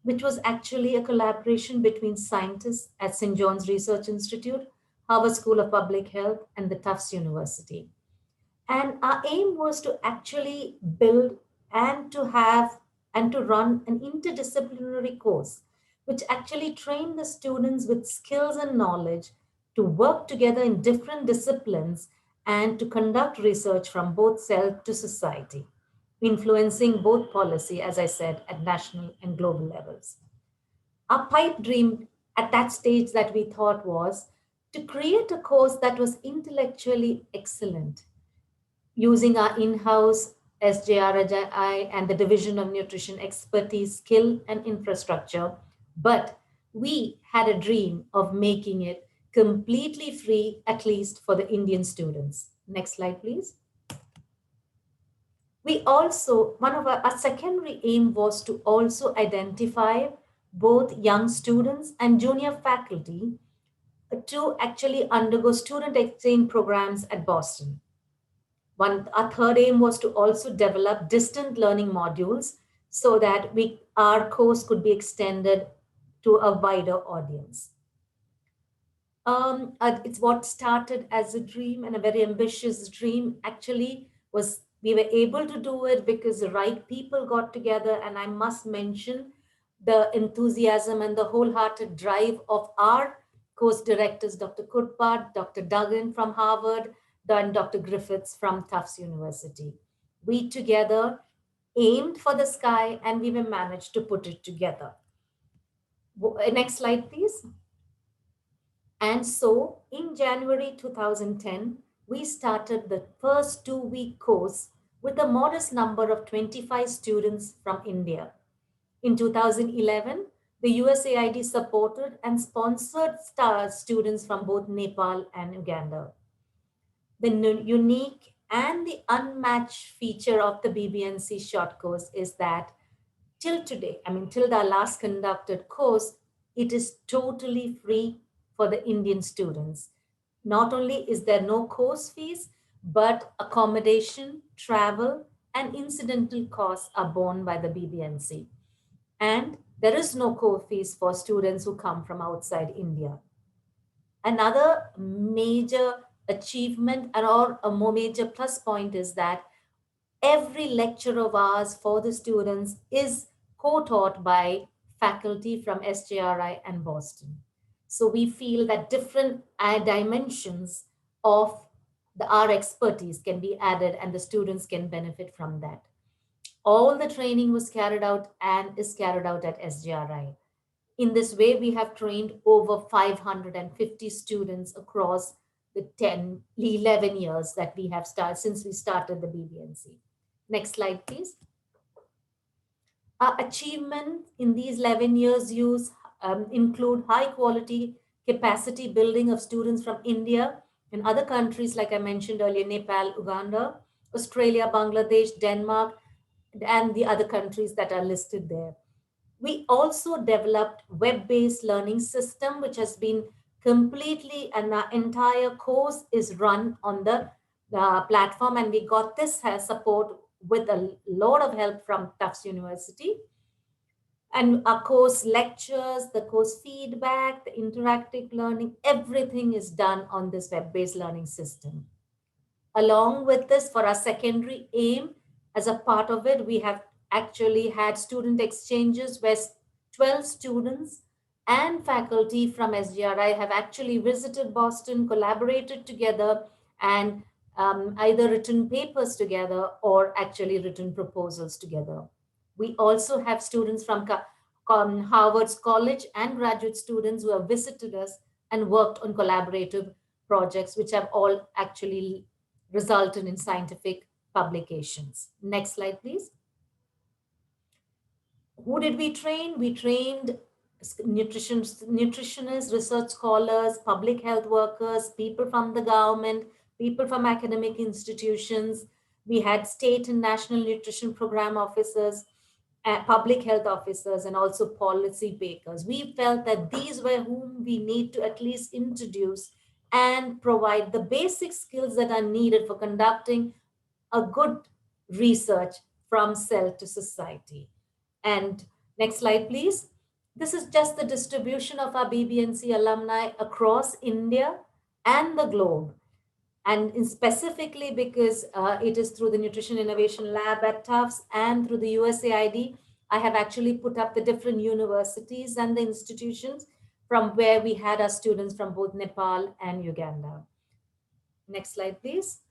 which was actually a collaboration between scientists at St. John's Research Institute, Harvard School of Public Health, and the Tufts University. And our aim was to actually build and to have and to run an interdisciplinary course, which actually trained the students with skills and knowledge to work together in different disciplines and to conduct research from both self to society, influencing both policy, as I said, at national and global levels. Our pipe dream at that stage that we thought was to create a course that was intellectually excellent, using our in-house SJRI and the Division of Nutrition expertise, skill, and infrastructure. But we had a dream of making it completely free, at least for the Indian students. Next slide, please. We also, one of our secondary aim was to also identify both young students and junior faculty to actually undergo student exchange programs at Boston. Our third aim was to also develop distant learning modules so that our course could be extended to a wider audience. It's what started as a dream, and a very ambitious dream actually was we were able to do it because the right people got together. And I must mention the enthusiasm and the wholehearted drive of our course directors, Dr. Kurpad, Dr. Duggan from Harvard, and Dr. Griffiths from Tufts University. We together aimed for the sky and we managed to put it together. Next slide, please. And so in January 2010, we started the first 2-week course with a modest number of 25 students from India. In 2011, the USAID supported and sponsored students from both Nepal and Uganda. The unique and the unmatched feature of the BBNC short course is that till today, till the last conducted course, it is totally free for the Indian students. Not only is there no course fees, but accommodation, travel, and incidental costs are borne by the BBNC. And there is no course fees for students who come from outside India. Another major achievement or a more major plus point is that every lecture of ours for the students is co-taught by faculty from SJRI and Boston. So we feel that different dimensions of our expertise can be added and the students can benefit from that. All the training was carried out and is carried out at SJRI. In this way, we have trained over 550 students across the 11 years that we have started since we started the BBNC. Next slide, please. Our achievement in these 11 years include high quality capacity building of students from India and other countries, like I mentioned earlier, Nepal, Uganda, Australia, Bangladesh, Denmark, and the other countries that are listed there. We also developed web-based learning system, which has been completely, and our entire course is run on the platform. And we got this support with a lot of help from Tufts University. And our course lectures, the course feedback, the interactive learning, everything is done on this web-based learning system. Along with this, for our secondary aim, as a part of it, we have actually had student exchanges where 12 students and faculty from SGRI have actually visited Boston, collaborated together, and either written papers together or actually written proposals together. We also have students from Harvard's college and graduate students who have visited us and worked on collaborative projects, which have all actually resulted in scientific publications. Next slide, please. Who did we train? We trained nutritionists, research scholars, public health workers, people from the government, people from academic institutions. We had state and national nutrition program officers, public health officers, and also policy makers. We felt that these were whom we need to at least introduce and provide the basic skills that are needed for conducting a good research from cell to society. And next slide, please. This is just the distribution of our BBNC alumni across India and the globe. And specifically because it is through the Nutrition Innovation Lab at Tufts and through the USAID, I have actually put up the different universities and the institutions from where we had our students from both Nepal and Uganda. Next slide, please.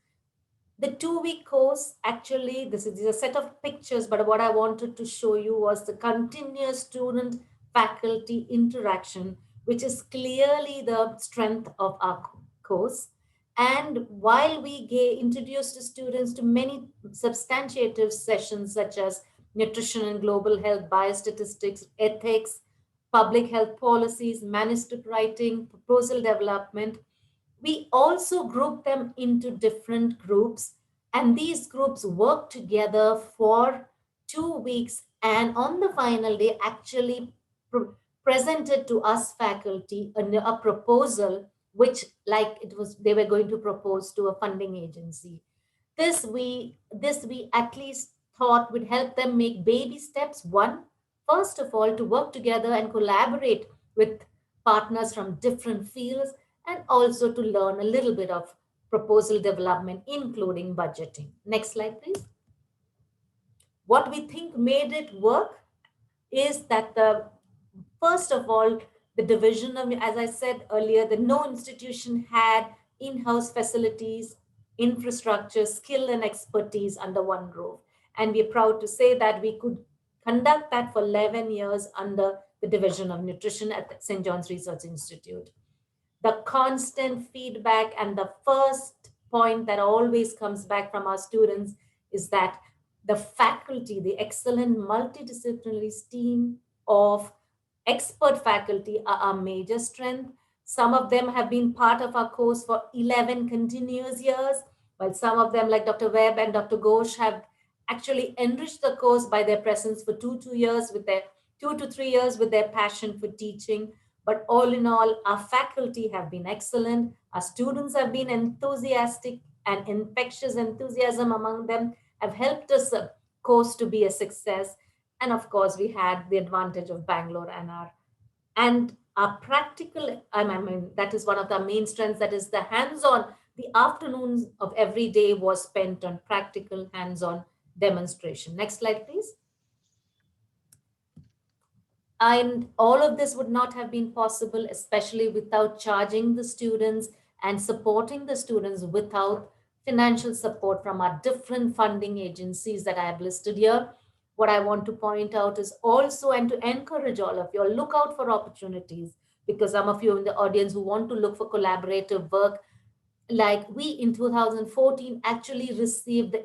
The 2-week course, actually, this is a set of pictures, but what I wanted to show you was the continuous student-faculty interaction, which is clearly the strength of our course. And while we introduced the students to many substantiative sessions, such as nutrition and global health, biostatistics, ethics, public health policies, manuscript writing, proposal development, we also group them into different groups, and these groups work together for 2 weeks, and on the final day actually presented to us faculty a proposal which they were going to propose to a funding agency. This we at least thought would help them make baby steps. First of all, to work together and collaborate with partners from different fields, and also to learn a little bit of proposal development, including budgeting. Next slide, please. What we think made it work is that first of all, the division of, as I said earlier, that no institution had in-house facilities, infrastructure, skill, and expertise under one roof. And we're proud to say that we could conduct that for 11 years under the Division of Nutrition at the St. John's Research Institute. The constant feedback and the first point that always comes back from our students is that the faculty, the excellent multidisciplinary team of expert faculty are our major strength. Some of them have been part of our course for 11 continuous years, while some of them, like Dr. Webb and Dr. Ghosh, have actually enriched the course by their presence for 2 to 3 years with their passion for teaching. But all in all, our faculty have been excellent. Our students have been enthusiastic, and infectious enthusiasm among them have helped us course to be a success. And of course, we had the advantage of Bangalore and our practical, that is one of the main strengths, that is the hands-on. The afternoons of every day was spent on practical hands-on demonstration. Next slide, please. And all of this would not have been possible, especially without charging the students and supporting the students without financial support from our different funding agencies that I have listed here. What I want to point out is also, and to encourage all of you, look out for opportunities, because some of you in the audience who want to look for collaborative work, like we in 2014 actually received the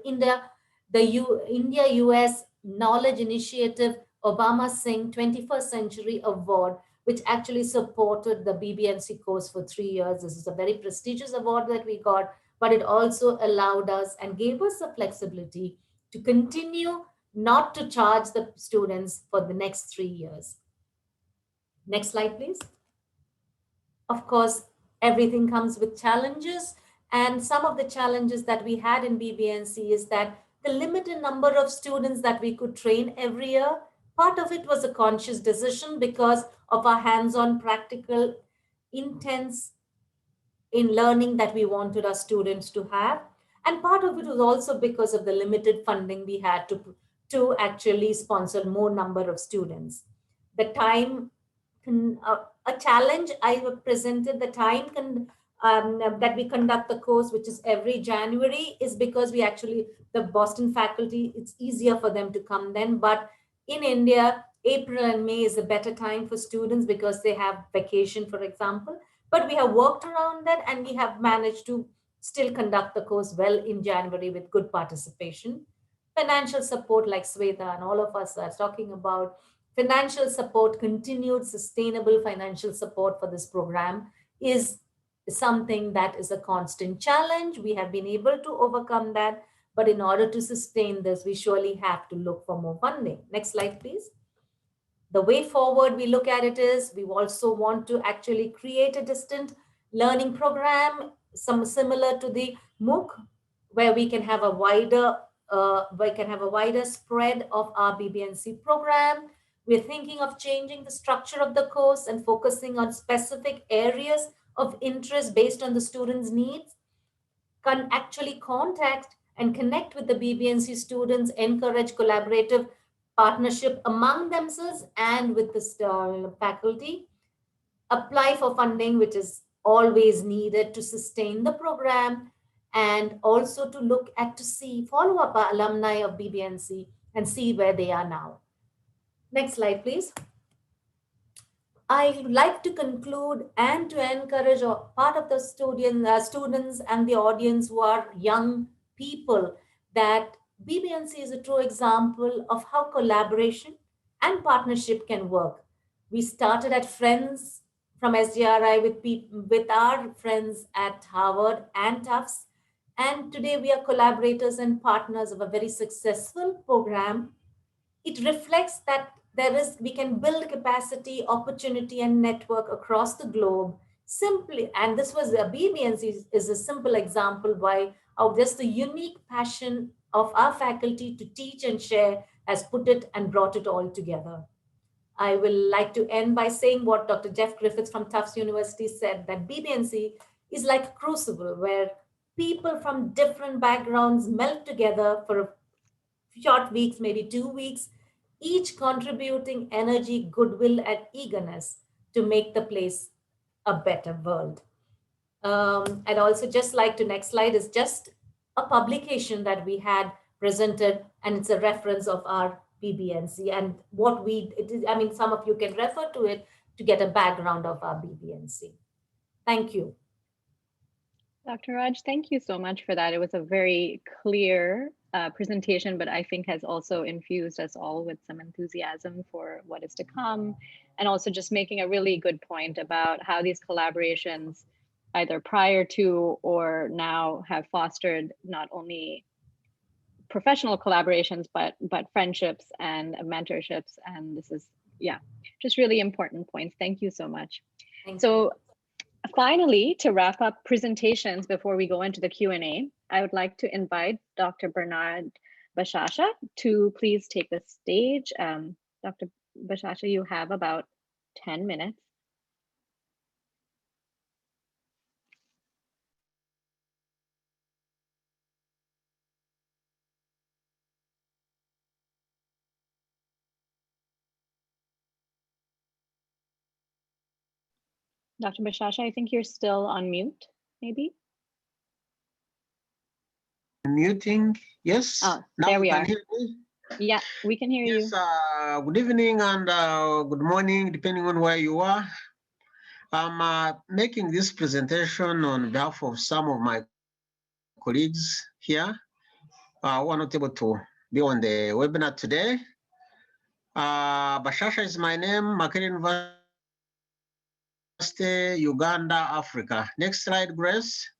India-US Knowledge Initiative Obama Singh 21st Century Award, which actually supported the BBNC course for 3 years. This is a very prestigious award that we got, but it also allowed us and gave us the flexibility to continue not to charge the students for the next 3 years. Next slide, please. Of course, everything comes with challenges, and some of the challenges that we had in BBNC is that the limited number of students that we could train every year, Part of it was a conscious decision because of our hands-on practical intense in learning that we wanted our students to have. And part of it was also because of the limited funding we had to actually sponsor more number of students. The time, a challenge I presented, the time that we conduct the course, which is every January, is because we actually, the Boston faculty, it's easier for them to come then. But in India, April and May is a better time for students because they have vacation, for example. But we have worked around that and we have managed to still conduct the course well in January with good participation. Financial support, like Sweta and all of us are talking about, financial support, continued sustainable financial support for this program is something that is a constant challenge. We have been able to overcome that, but in order to sustain this, we surely have to look for more funding. Next slide, please. The way forward we look at it is we also want to actually create a distant learning program, some similar to the MOOC, where we can have a wider spread of our BBNC program. We're thinking of changing the structure of the course and focusing on specific areas of interest based on the students' needs. Can actually contact and connect with the BBNC students, encourage collaborative partnership among themselves and with the faculty, apply for funding, which is always needed to sustain the program, and also to look at follow up our alumni of BBNC and see where they are now. Next slide, please. I like to conclude and to encourage part of the students and the audience who are young people that BBNC is a true example of how collaboration and partnership can work. We started at Friends from SGRI with our friends at Harvard and Tufts. And today we are collaborators and partners of a very successful program. It reflects that we can build capacity, opportunity, and network across the globe simply. And this was a BBNC is a simple example of just the unique passion of our faculty to teach and share has put it and brought it all together. I will like to end by saying what Dr. Jeff Griffiths from Tufts University said, that BBNC is like a crucible where people from different backgrounds melt together for a short weeks, maybe 2 weeks, each contributing energy, goodwill, and eagerness to make the place a better world. And also just like to next slide is just a publication that we had presented, and it's a reference of our BBNC and what some of you can refer to it to get a background of our BBNC. Thank you. Dr. Raj, thank you so much for that. It was a very clear presentation, but I think has also infused us all with some enthusiasm for what is to come, and also just making a really good point about how these collaborations, either prior to or now, have fostered not only professional collaborations, but friendships and mentorships. And this is, just really important points. Thank you so much. So finally, to wrap up presentations before we go into the Q&A, I would like to invite Dr. Bernard Bashasha to please take the stage. Dr. Bashasha, you have about 10 minutes. Dr. Bashasha, I think you're still on mute, maybe? Muting, yes. Oh, now there we are. Hear me? Yeah, we can hear you. Yes, good evening and good morning, depending on where you are. I'm making this presentation on behalf of some of my colleagues here who are not able to be on the webinar today. Bashasha is my name, Makerere University, Uganda, Africa. Next slide, Grace.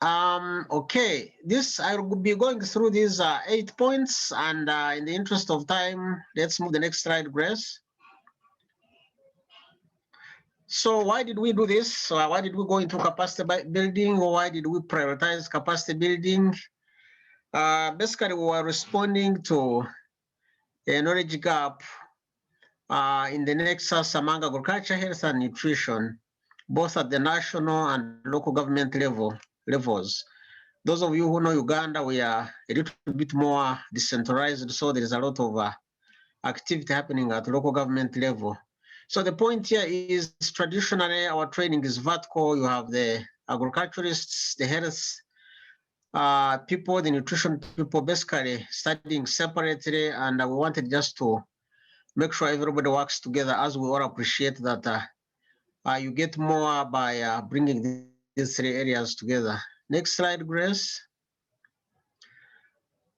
Okay, I will be going through these 8 points, and in the interest of time, let's move the next slide, Grace. So why did we do this? Why did we go into capacity building? Or why did we prioritize capacity building? Basically, we were responding to a knowledge gap in the nexus among agriculture, health, and nutrition, both at the national and local government levels. Those of you who know Uganda, we are a little bit more decentralized, so there is a lot of activity happening at local government level. So the point here is traditionally our training is vertical. You have the agriculturists, the health people, the nutrition people, basically studying separately, and we wanted just to make sure everybody works together, as we all appreciate that you get more by bringing these three areas together. Next slide, Grace.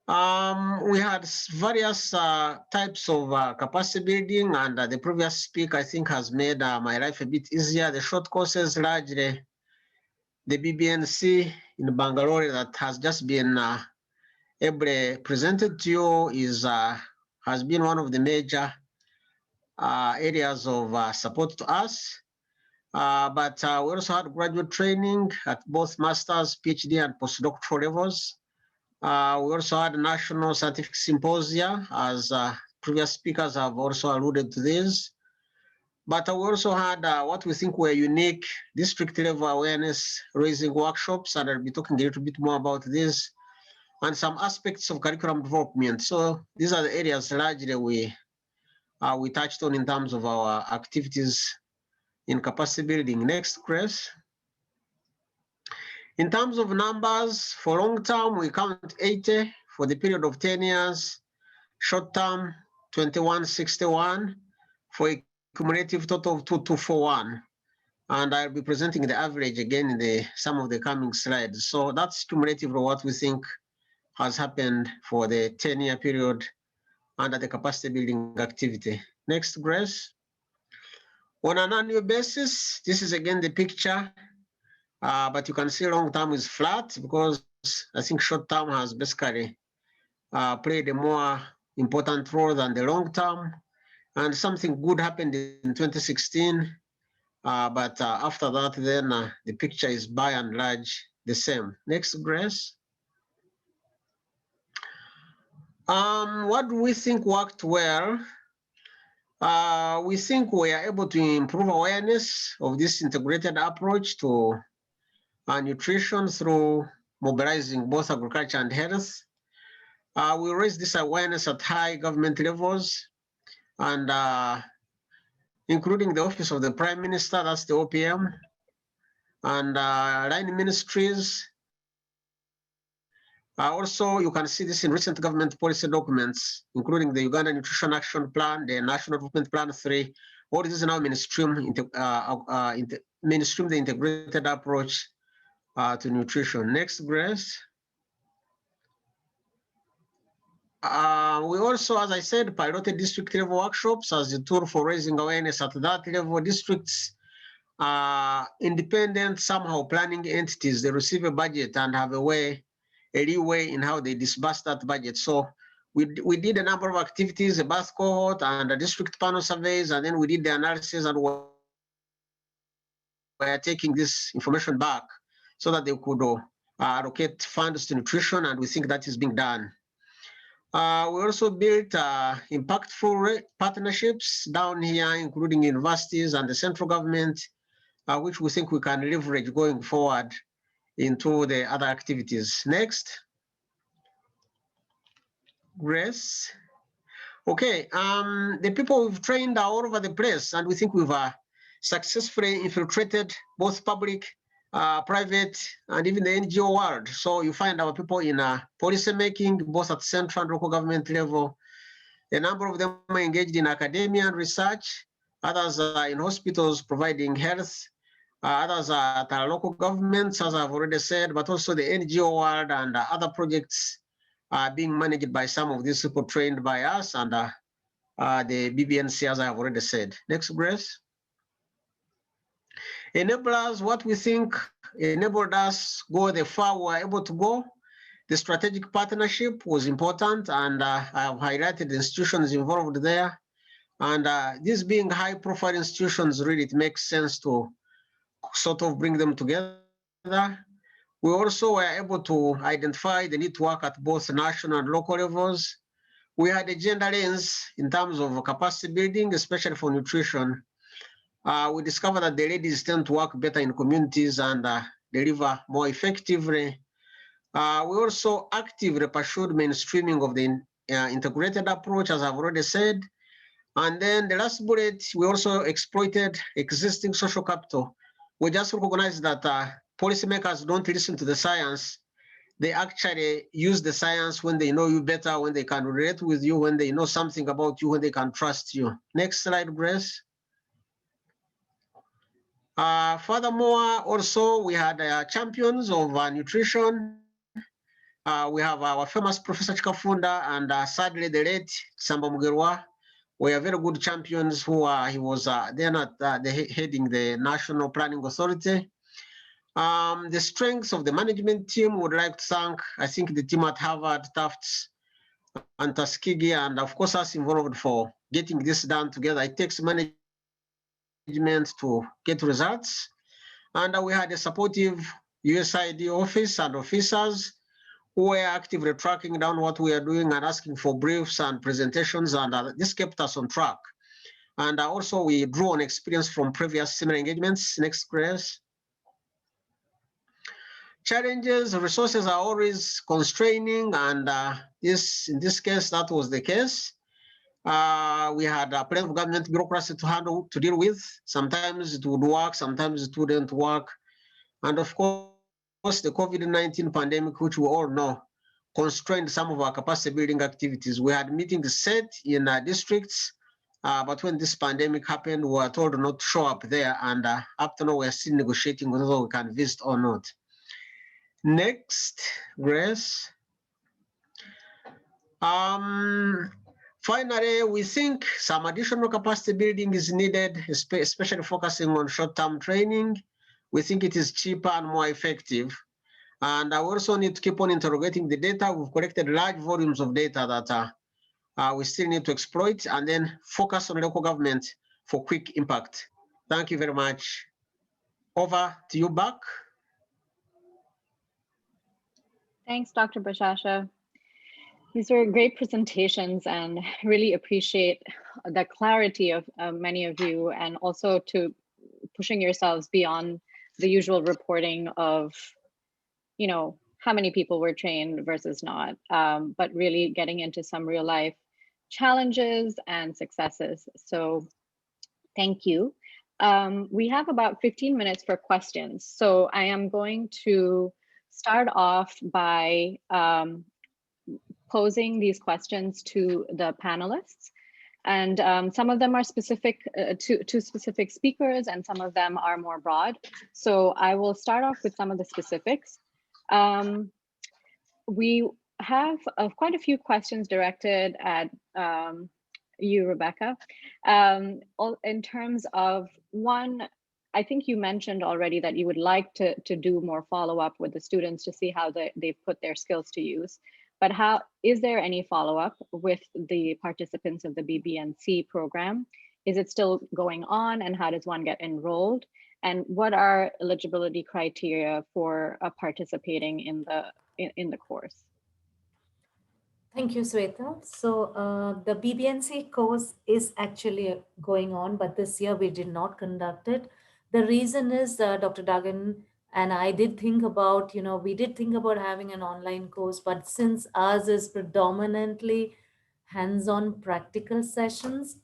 We had various types of capacity building, and the previous speaker, I think, has made my life a bit easier. The short courses, largely the Bbnc in Bangalore that has just been presented to you has been one of the major areas of support to us. But we also had graduate training at both master's, PhD, and postdoctoral levels. We also had national scientific symposia, as previous speakers have also alluded to this. But we also had what we think were unique district level awareness raising workshops, and I'll be talking a little bit more about this, and some aspects of curriculum development. So these are the areas largely we touched on in terms of our activities in capacity building. Next, Chris. In terms of numbers, for long term, we count 80 for the period of 10 years, short term, 2161, for a cumulative total of 2241. And I'll be presenting the average again in some of the coming slides. So that's cumulative of what we think has happened for the 10-year period under the capacity building activity. Next, Grace. On an annual basis, this is again the picture. But you can see long term is flat because I think short term has basically played a more important role than the long term. And something good happened in 2016. But after that, then the picture is by and large the same. Next, Grace. What do we think worked well? We think we are able to improve awareness of this integrated approach to nutrition through mobilizing both agriculture and health. We raise this awareness at high government levels, and including the Office of the Prime Minister, that's the OPM, and line ministries. Also, you can see this in recent government policy documents, including the Uganda Nutrition Action Plan, the National Development Plan 3. All this is now mainstream the integrated approach to nutrition. Next, Grace. We also, as I said, piloted district level workshops as a tool for raising awareness at that level. Districts independent, somehow planning entities, they receive a budget and have a leeway in how they disburse that budget. So we did a number of activities, a birth cohort and a district panel surveys, and then we did the analysis, and we're taking this information back so that they could allocate funds to nutrition, and we think that is being done. We also built impactful partnerships down here, including universities and the central government, which we think we can leverage going forward into the other activities. Next. Grace. Okay, the people we've trained are all over the place, and we think we've successfully infiltrated both public, private, and even the NGO world. So you find our people in policy making, both at central and local government level. A number of them are engaged in academia and research. Others are in hospitals providing health. Others are at our local governments, as I've already said, but also the NGO world and other projects are being managed by some of these people trained by us and the Bbnc, as I've already said. Next, Grace. Enablers, what we think enabled us go the far we were able to go. The strategic partnership was important, and I have highlighted the institutions involved there. And these being high-profile institutions, really, it makes sense to sort of bring them together. We also were able to identify the need to work at both national and local levels. We had a gender lens in terms of capacity building, especially for nutrition. We discovered that the ladies tend to work better in communities and deliver more effectively. We also actively pursued mainstreaming of the integrated approach, as I've already said. And then the last bullet, we also exploited existing social capital. We just recognized that policymakers don't listen to the science. They actually use the science when they know you better, when they can relate with you, when they know something about you, when they can trust you. Next slide, Grace. Furthermore, also we had champions of nutrition. We have our famous Professor Chikafunda and sadly the late Samba Mugerwa were very good champions who he was then at heading the National Planning Authority. The strengths of the management team would like to thank, I think, the team at Harvard, Tufts, and Tuskegee, and of course us involved for getting this done together. It takes management to get results. And we had a supportive USAID office and officers who were actively tracking down what we are doing and asking for briefs and presentations, and this kept us on track. And also we drew on experience from previous similar engagements. Next, Grace. Challenges, resources are always constraining, and in this case, that was the case. We had plenty of government bureaucracy to deal with. Sometimes it would work, sometimes it wouldn't work. And of course, the COVID-19 pandemic, which we all know, constrained some of our capacity building activities. We had meetings set in districts, but when this pandemic happened, we were told not to show up there. And up to now, we're still negotiating whether we can visit or not. Next, Grace. Finally, we think some additional capacity building is needed, especially focusing on short-term training. We think it is cheaper and more effective. And I also need to keep on interrogating the data. We've collected large volumes of data that we still need to exploit, and then focus on local government for quick impact. Thank you very much. Over to you, back. Thanks, Dr. Bashasha. These were great presentations, and really appreciate the clarity of many of you, and also to pushing yourselves beyond the usual reporting of, you know, how many people were trained versus not, but really getting into some real life challenges and successes. So thank you. We have about 15 minutes for questions. So I am going to start off by posing these questions to the panelists. And some of them are specific to specific speakers, and some of them are more broad. So I will start off with some of the specifics. We have quite a few questions directed at you, Rebecca. In terms of one, I think you mentioned already that you would like to do more follow-up with the students to see how they put their skills to use. But how is there any follow-up with the participants of the Bbnc program? Is it still going on, and how does one get enrolled? And what are eligibility criteria for participating in the course? Thank you, Sweta. So the Bbnc course is actually going on, but this year we did not conduct it. The reason is Dr. Duggan and I did think about, we did think about having an online course, but since ours is predominantly hands-on practical sessions,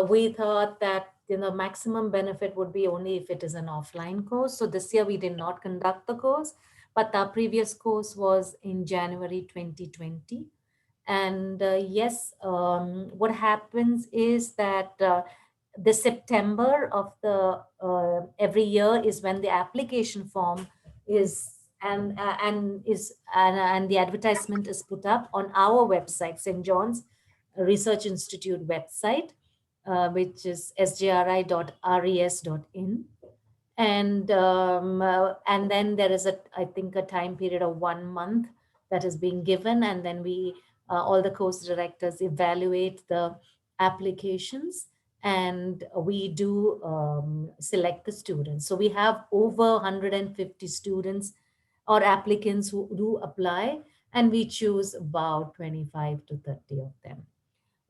we thought that maximum benefit would be only if it is an offline course. So this year we did not conduct the course, but our previous course was in January 2020. And yes, what happens is that the September of the every year is when the application form is and the advertisement is put up on our website, St. John's Research Institute website, which is sjri.res.in. And then there is I think a time period of 1 month that is being given, and then we all the course directors evaluate the applications, and we do select the students. So we have over 150 students or applicants who do apply, and we choose about 25 to 30 of them.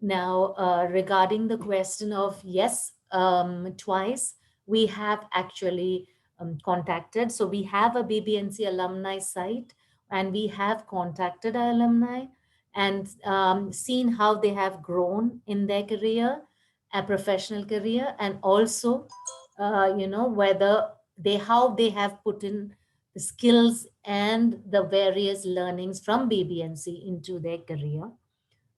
Now, regarding the question of yes, twice, we have actually contacted. So we have a BBNC alumni site, and we have contacted our alumni and seen how they have grown in their career, a professional career, and also, whether how they have put in the skills and the various learnings from BBNC into their career.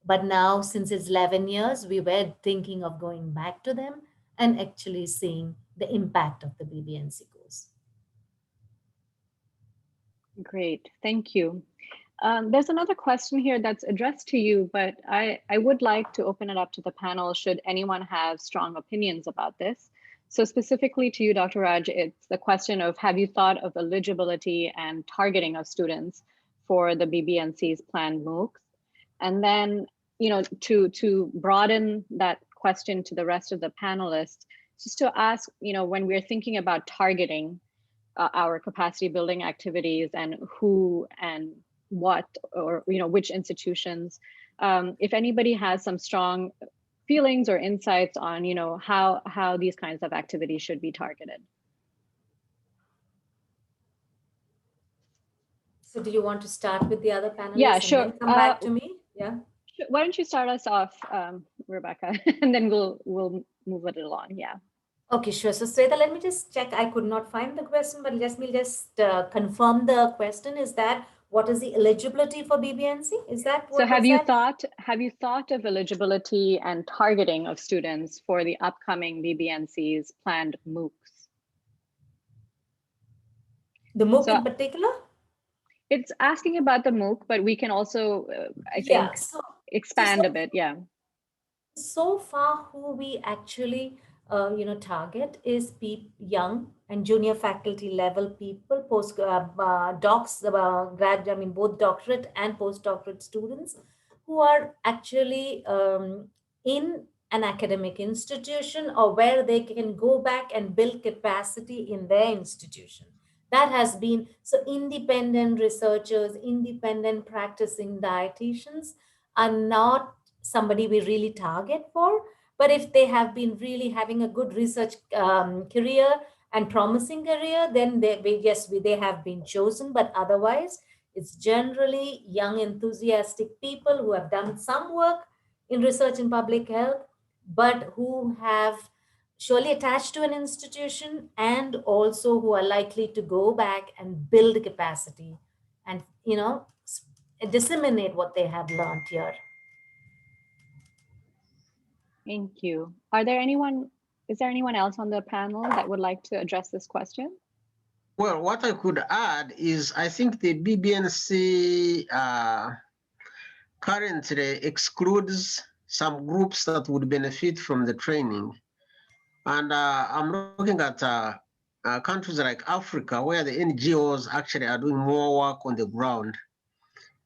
But now, since it's 11 years, we were thinking of going back to them and actually seeing the impact of the BBNC course. Great, thank you. There's another question here that's addressed to you, but I would like to open it up to the panel should anyone have strong opinions about this. So specifically to you, Dr. Raj, it's the question of, have you thought of eligibility and targeting of students for the BBNC's planned MOOCs? And then, to broaden that question to the rest of the panelists, just to ask, when we're thinking about targeting our capacity building activities and who and what, or which institutions, if anybody has some strong feelings or insights on how these kinds of activities should be targeted. So do you want to start with the other panelists? Yeah, sure. And then come back to me? Yeah. Why don't you start us off, Rebecca, and then we'll move it along. Yeah. Okay, sure. So Sweta, let me just check. I could not find the question, but let me just confirm the question. Is that what is the eligibility for BBNC? Is that what? So have you thought of eligibility and targeting of students for the upcoming BBNC's planned MOOCs? The MOOC in particular? It's asking about the MOOC, but we can also, I think, expand a bit. Yeah. So far, who we actually target is young and junior faculty level people, post docs, both doctorate and postdoctorate students who are actually in an academic institution or where they can go back and build capacity in their institution. That has been, so independent researchers, independent practicing dietitians are not somebody we really target for. But if they have been really having a good research career and promising career, then they have been chosen. But otherwise, it's generally young, enthusiastic people who have done some work in research in public health, but who have surely attached to an institution and also who are likely to go back and build capacity and, disseminate what they have learned here. Thank you. Is there anyone else on the panel that would like to address this question? Well, what I could add is I think the BBNC currently excludes some groups that would benefit from the training. And I'm looking at countries like Africa, where the NGOs actually are doing more work on the ground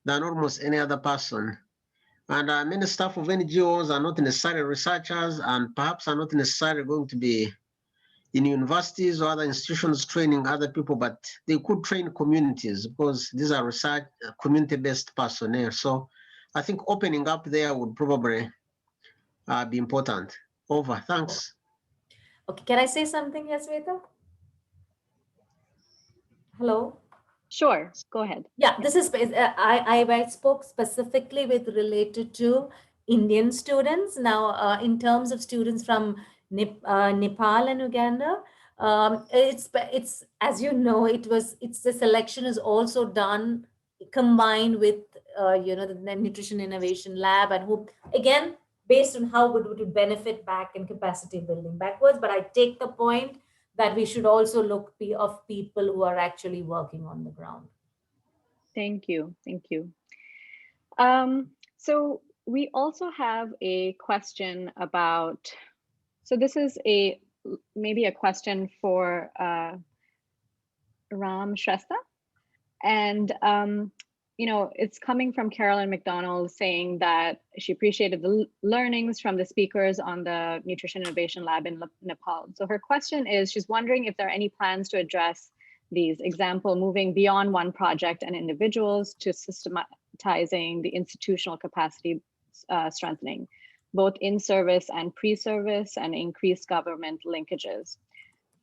than almost any other person. And many staff of NGOs are not necessarily researchers and perhaps are not necessarily going to be in universities or other institutions training other people, but they could train communities because these are research community-based personnel. So I think opening up there would probably be important. Over, thanks. Okay, can I say something, Sweta? Hello? Sure, go ahead. Yeah, this is, I spoke specifically related to Indian students. Now, in terms of students from Nepal and Uganda, it's as you know, the selection is also done combined with the Nutrition Innovation Lab, and who again based on how would it benefit back in capacity building backwards. But I take the point that we should also look of people who are actually working on the ground. Thank you. Thank you. So we also have a question about, so this is maybe a question for Ram Shrestha. And, it's coming from Carolyn McDonald saying that she appreciated the learnings from the speakers on the Nutrition Innovation Lab in Nepal. So her question is, she's wondering if there are any plans to address these. Example, moving beyond one project and individuals to systematizing the institutional capacity strengthening, both in service and pre-service, and increased government linkages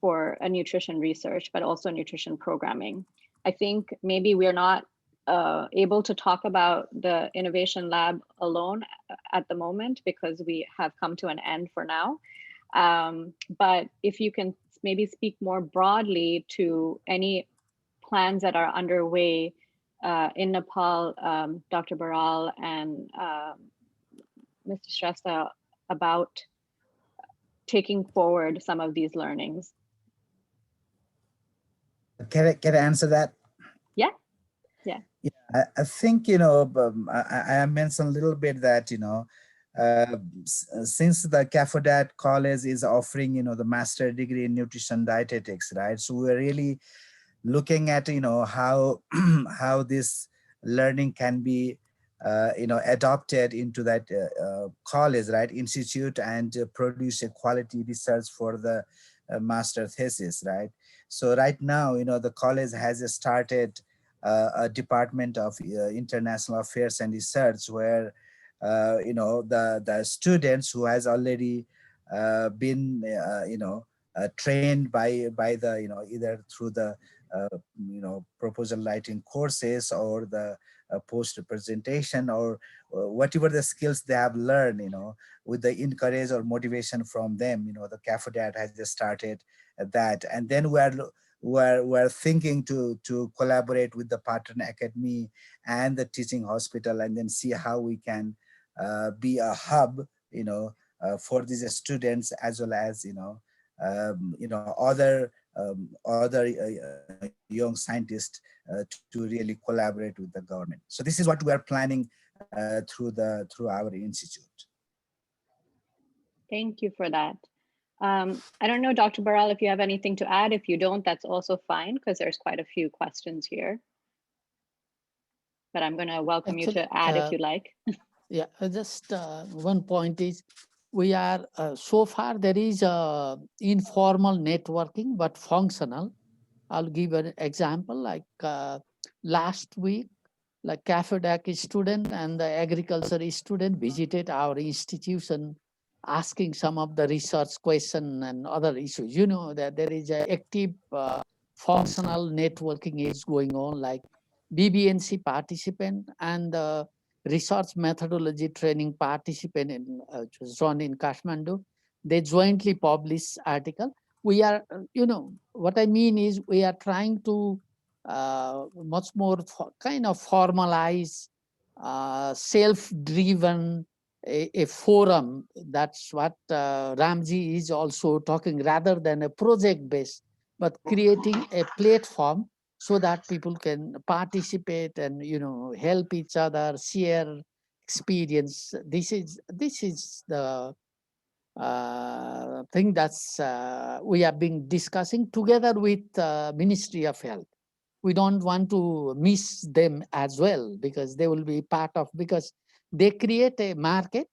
for a nutrition research, but also nutrition programming. I think maybe we're not able to talk about the innovation lab alone at the moment because we have come to an end for now. But if you can maybe speak more broadly to any plans that are underway in Nepal, Dr. Baral and Mr. Shrestha, about taking forward some of these learnings. Can I answer that? Yeah. I think, I mentioned a little bit that, since the CAFODAT college is offering, the master degree in nutrition dietetics, right? So we're really looking at, how how this learning can be, adopted into that college, right, institute, and produce a quality research for the master thesis, right? So right now, the college has started a department of international affairs and research where the students who has already been trained by the either through the proposal writing courses or the post presentation or whatever the skills they have learned, with the encourage or motivation from them, the CAFODAT has just started that. And then we're thinking to collaborate with the partner academy and the teaching hospital, and then see how we can be a hub, for these students, as well as other young scientists to really collaborate with the government. So this is what we are planning through our institute. Thank you for that. I don't know, Dr. Baral, if you have anything to add. If you don't, that's also fine, because there's quite a few questions here. But I'm going to welcome you to add if you like. Yeah, just one point is, we are, so far there is informal networking, but functional. I'll give an example, like last week, like CAFODAC student and the agriculture student visited our institution, asking some of the research question and other issues. You know that there is a active functional networking is going on, like Bbnc participant and the research methodology training participant in was run in Kathmandu. They jointly publish article. We are, what I mean is, we are trying to much more kind of formalize self-driven a forum. That's what Ramji is also talking, rather than a project-based, but creating a platform so that people can participate and help each other, share experience. This is the thing that's we have been discussing together with Ministry of Health. We don't want to miss them as well, because they will be part of, because they create a market.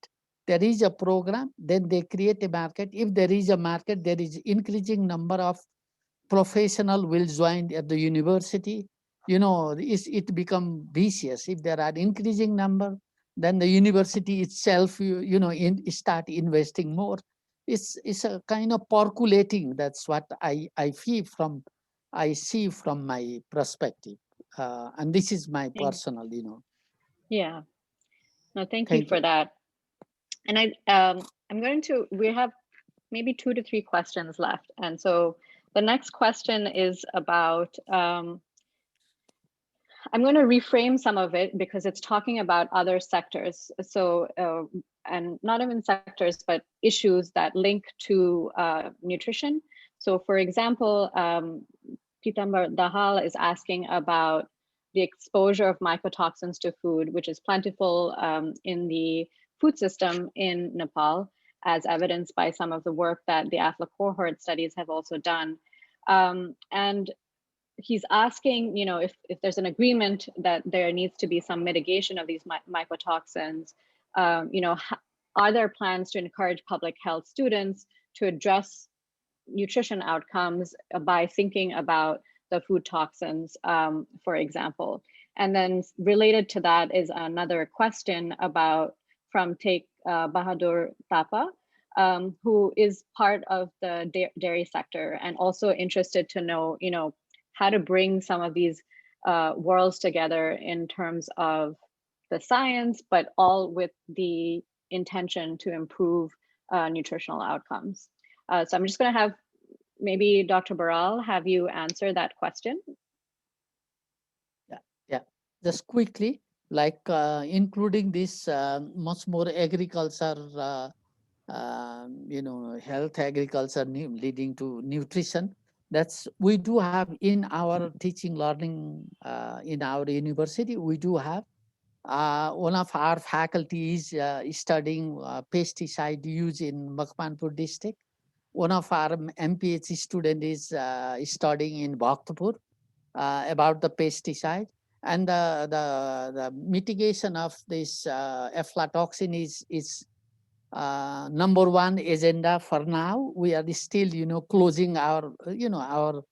There is a program, then they create a market. If there is a market, there is increasing number of professional will join at the university. It become vicious. If there are increasing number, then the university itself, start investing more. It's a kind of percolating. That's what I see from my perspective, and this is my personal, Yeah. No, thank you for that. And we have maybe 2 to 3 questions left. And so the next question is about, I'm going to reframe some of it because it's talking about other sectors. So, and not even sectors, but issues that link to nutrition. So for example, Pitambar Dahal is asking about the exposure of mycotoxins to food, which is plentiful in the food system in Nepal, as evidenced by some of the work that the AFLA cohort studies have also done. And he's asking, if there's an agreement that there needs to be some mitigation of these mycotoxins, are there plans to encourage public health students to address nutrition outcomes by thinking about the food toxins, for example. And then related to that is another question about from Take Bahadur Tapa, who is part of the dairy sector and also interested to know, how to bring some of these worlds together in terms of the science, but all with the intention to improve nutritional outcomes. So I'm just going to have maybe Dr. Baral have you answer that question. Yeah. Just quickly, like including this much more agriculture, health agriculture leading to nutrition. We do have in our teaching learning in our university, we do have one of our faculties studying pesticide use in Makmanpur district. One of our MPH student is studying in Bhaktapur about the pesticide. And the mitigation of this aflatoxin is number one agenda for now. We are still, closing our, our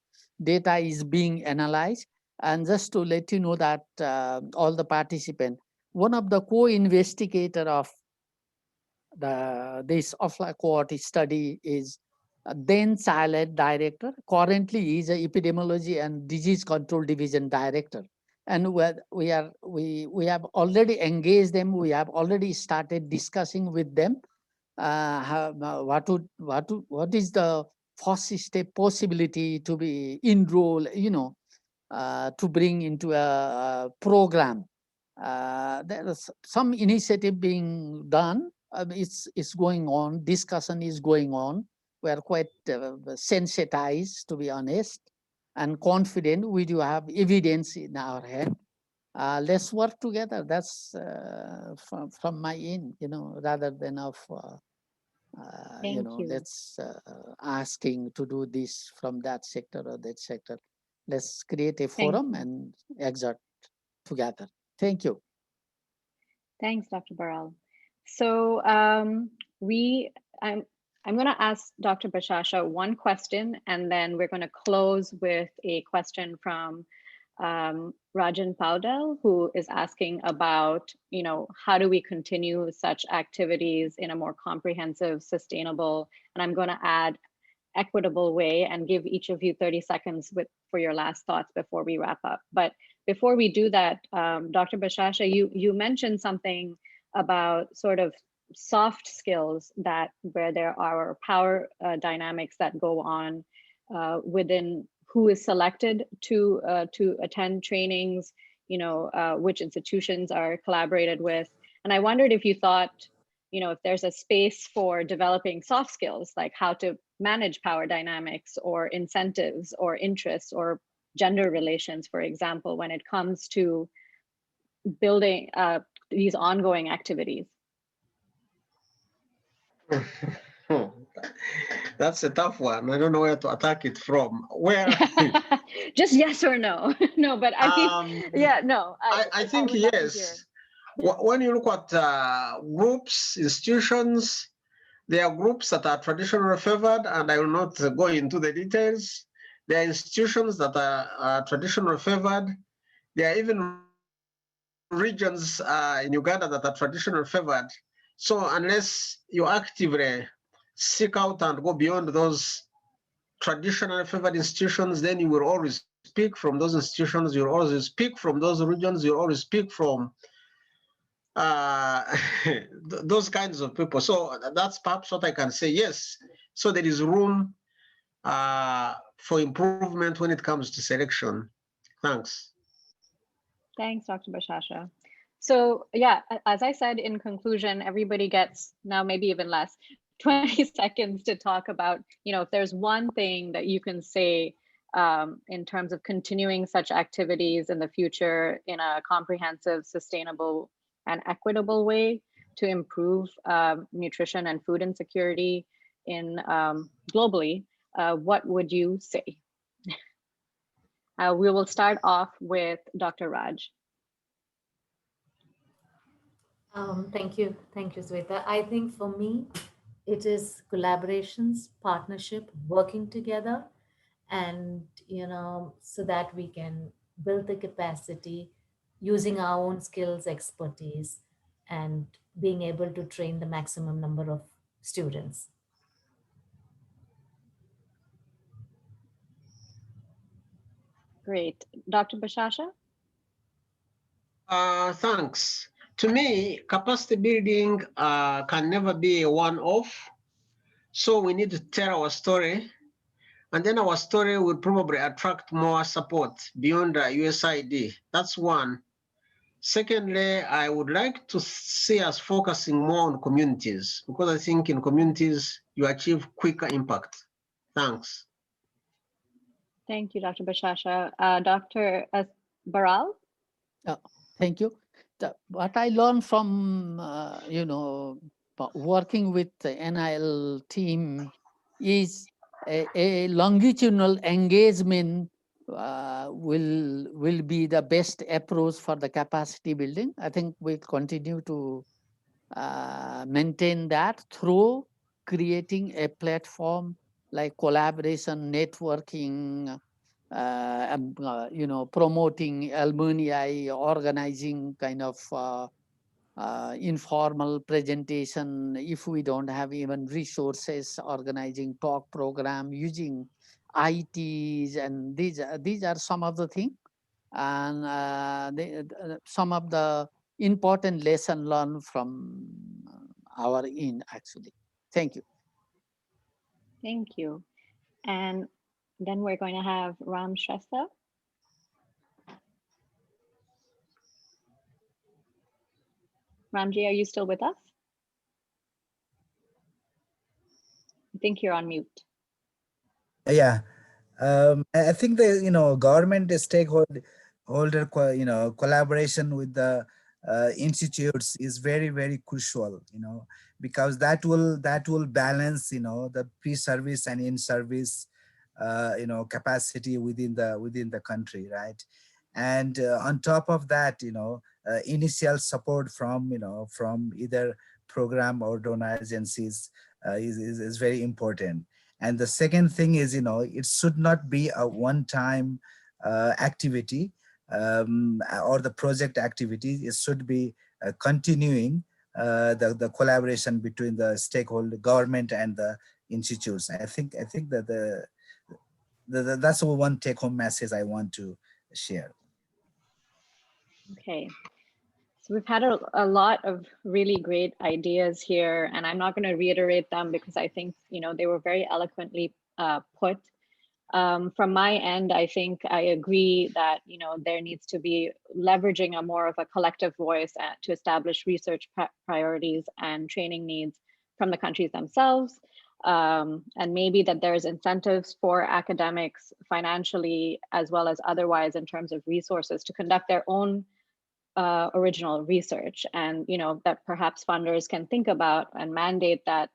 data is being analyzed. And just to let you know that all the participants, one of the co-investigator of this AFLA cohort study is then Silent director. Currently, he is a epidemiology and disease control division director. And we have already engaged them. We have already started discussing with them what is the first step possibility to be enrolled, to bring into a program. There is some initiative being done. It's going on. Discussion is going on. We are quite sensitized, to be honest, and confident. We do have evidence in our head. Let's work together. That's from my end, rather than of, let's asking to do this from that sector or that sector. Let's create a forum and exert together. Thank you. Thanks, Dr. Baral. So I'm going to ask Dr. Bashasha one question, and then we're going to close with a question from Rajan Paudel, who is asking about, how do we continue such activities in a more comprehensive, sustainable, and I'm going to add equitable way and give each of you 30 seconds for your last thoughts before we wrap up. But before we do that, Dr. Bashasha, you mentioned something about sort of soft skills where there are power dynamics that go on within who is selected to attend trainings, which institutions are collaborated with. And I wondered if you thought, if there's a space for developing soft skills, like how to manage power dynamics or incentives or interests or gender relations, for example, when it comes to building these ongoing activities. That's a tough one. I don't know where to attack it from. Where? Just yes or no. No, but I think, I think yes. When you look at groups, institutions, there are groups that are traditionally favored, and I will not go into the details. There are institutions that are traditionally favored. There are even regions in Uganda that are traditionally favored. So unless you actively seek out and go beyond those traditionally favored institutions, then you will always speak from those institutions, you'll always speak from those regions, you'll always speak from those kinds of people. So that's perhaps what I can say. Yes. So there is room for improvement when it comes to selection. Thanks. Thanks, Dr. Bashasha. So yeah, as I said in conclusion, everybody gets now maybe even less 20 seconds to talk about, if there's one thing that you can say in terms of continuing such activities in the future in a comprehensive, sustainable, and equitable way to improve nutrition and food insecurity in globally, what would you say? We will start off with Dr. Raj. Thank you, Sweta. I think for me, it is collaborations, partnership, working together, and so that we can build the capacity using our own skills, expertise, and being able to train the maximum number of students. Great. Dr. Bashasha? Thanks. To me, capacity building can never be a one-off. So we need to tell our story, and then our story will probably attract more support beyond the USAID. That's one. Secondly, I would like to see us focusing more on communities, because I think in communities you achieve quicker impact. Thanks. Thank you, Dr. Bashasha. Dr. Baral? Thank you. What I learned from, working with the NIL team is a longitudinal engagement will be the best approach for the capacity building. I think we'll continue to maintain that through creating a platform like collaboration, networking, promoting alumni, organizing kind of informal presentation. If we don't have even resources, organizing talk program, using ITs, and these are some of the things, and some of the important lesson learned from our actually. Thank you. Thank you. And then we're going to have Ram Shrestha. Ramji, are you still with us? I think you're on mute. Yeah, I think the government stakeholder collaboration with the institutes is very, very crucial, because that will balance the pre-service and in-service capacity within the country, right? And on top of that, initial support from from either program or donor agencies is very important. And the second thing is, it should not be a one-time activity or the project activity. It should be continuing the collaboration between the stakeholder, government, and the institutes. I think that that's one take-home message I want to share. Okay. So we've had a lot of really great ideas here, and I'm not going to reiterate them because I think, they were very eloquently put. From my end, I think I agree that, there needs to be leveraging a more of a collective voice to establish research priorities and training needs from the countries themselves. And maybe that there's incentives for academics financially as well as otherwise in terms of resources to conduct their own original research, and that perhaps funders can think about and mandate that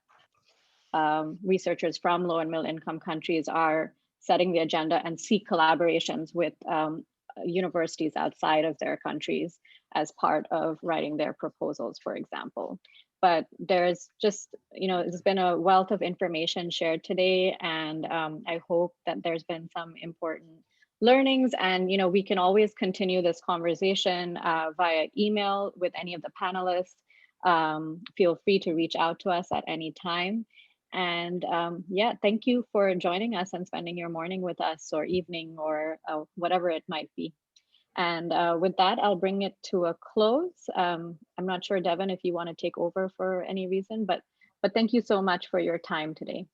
researchers from low and middle income countries are setting the agenda and seek collaborations with universities outside of their countries as part of writing their proposals, for example. But there's just, there's been a wealth of information shared today, and I hope that there's been some important learnings, and we can always continue this conversation via email with any of the panelists. Feel free to reach out to us at any time. And yeah, thank you for joining us and spending your morning with us, or evening, or whatever it might be. And with that, I'll bring it to a close. I'm not sure, Devin, if you want to take over for any reason, but thank you so much for your time today.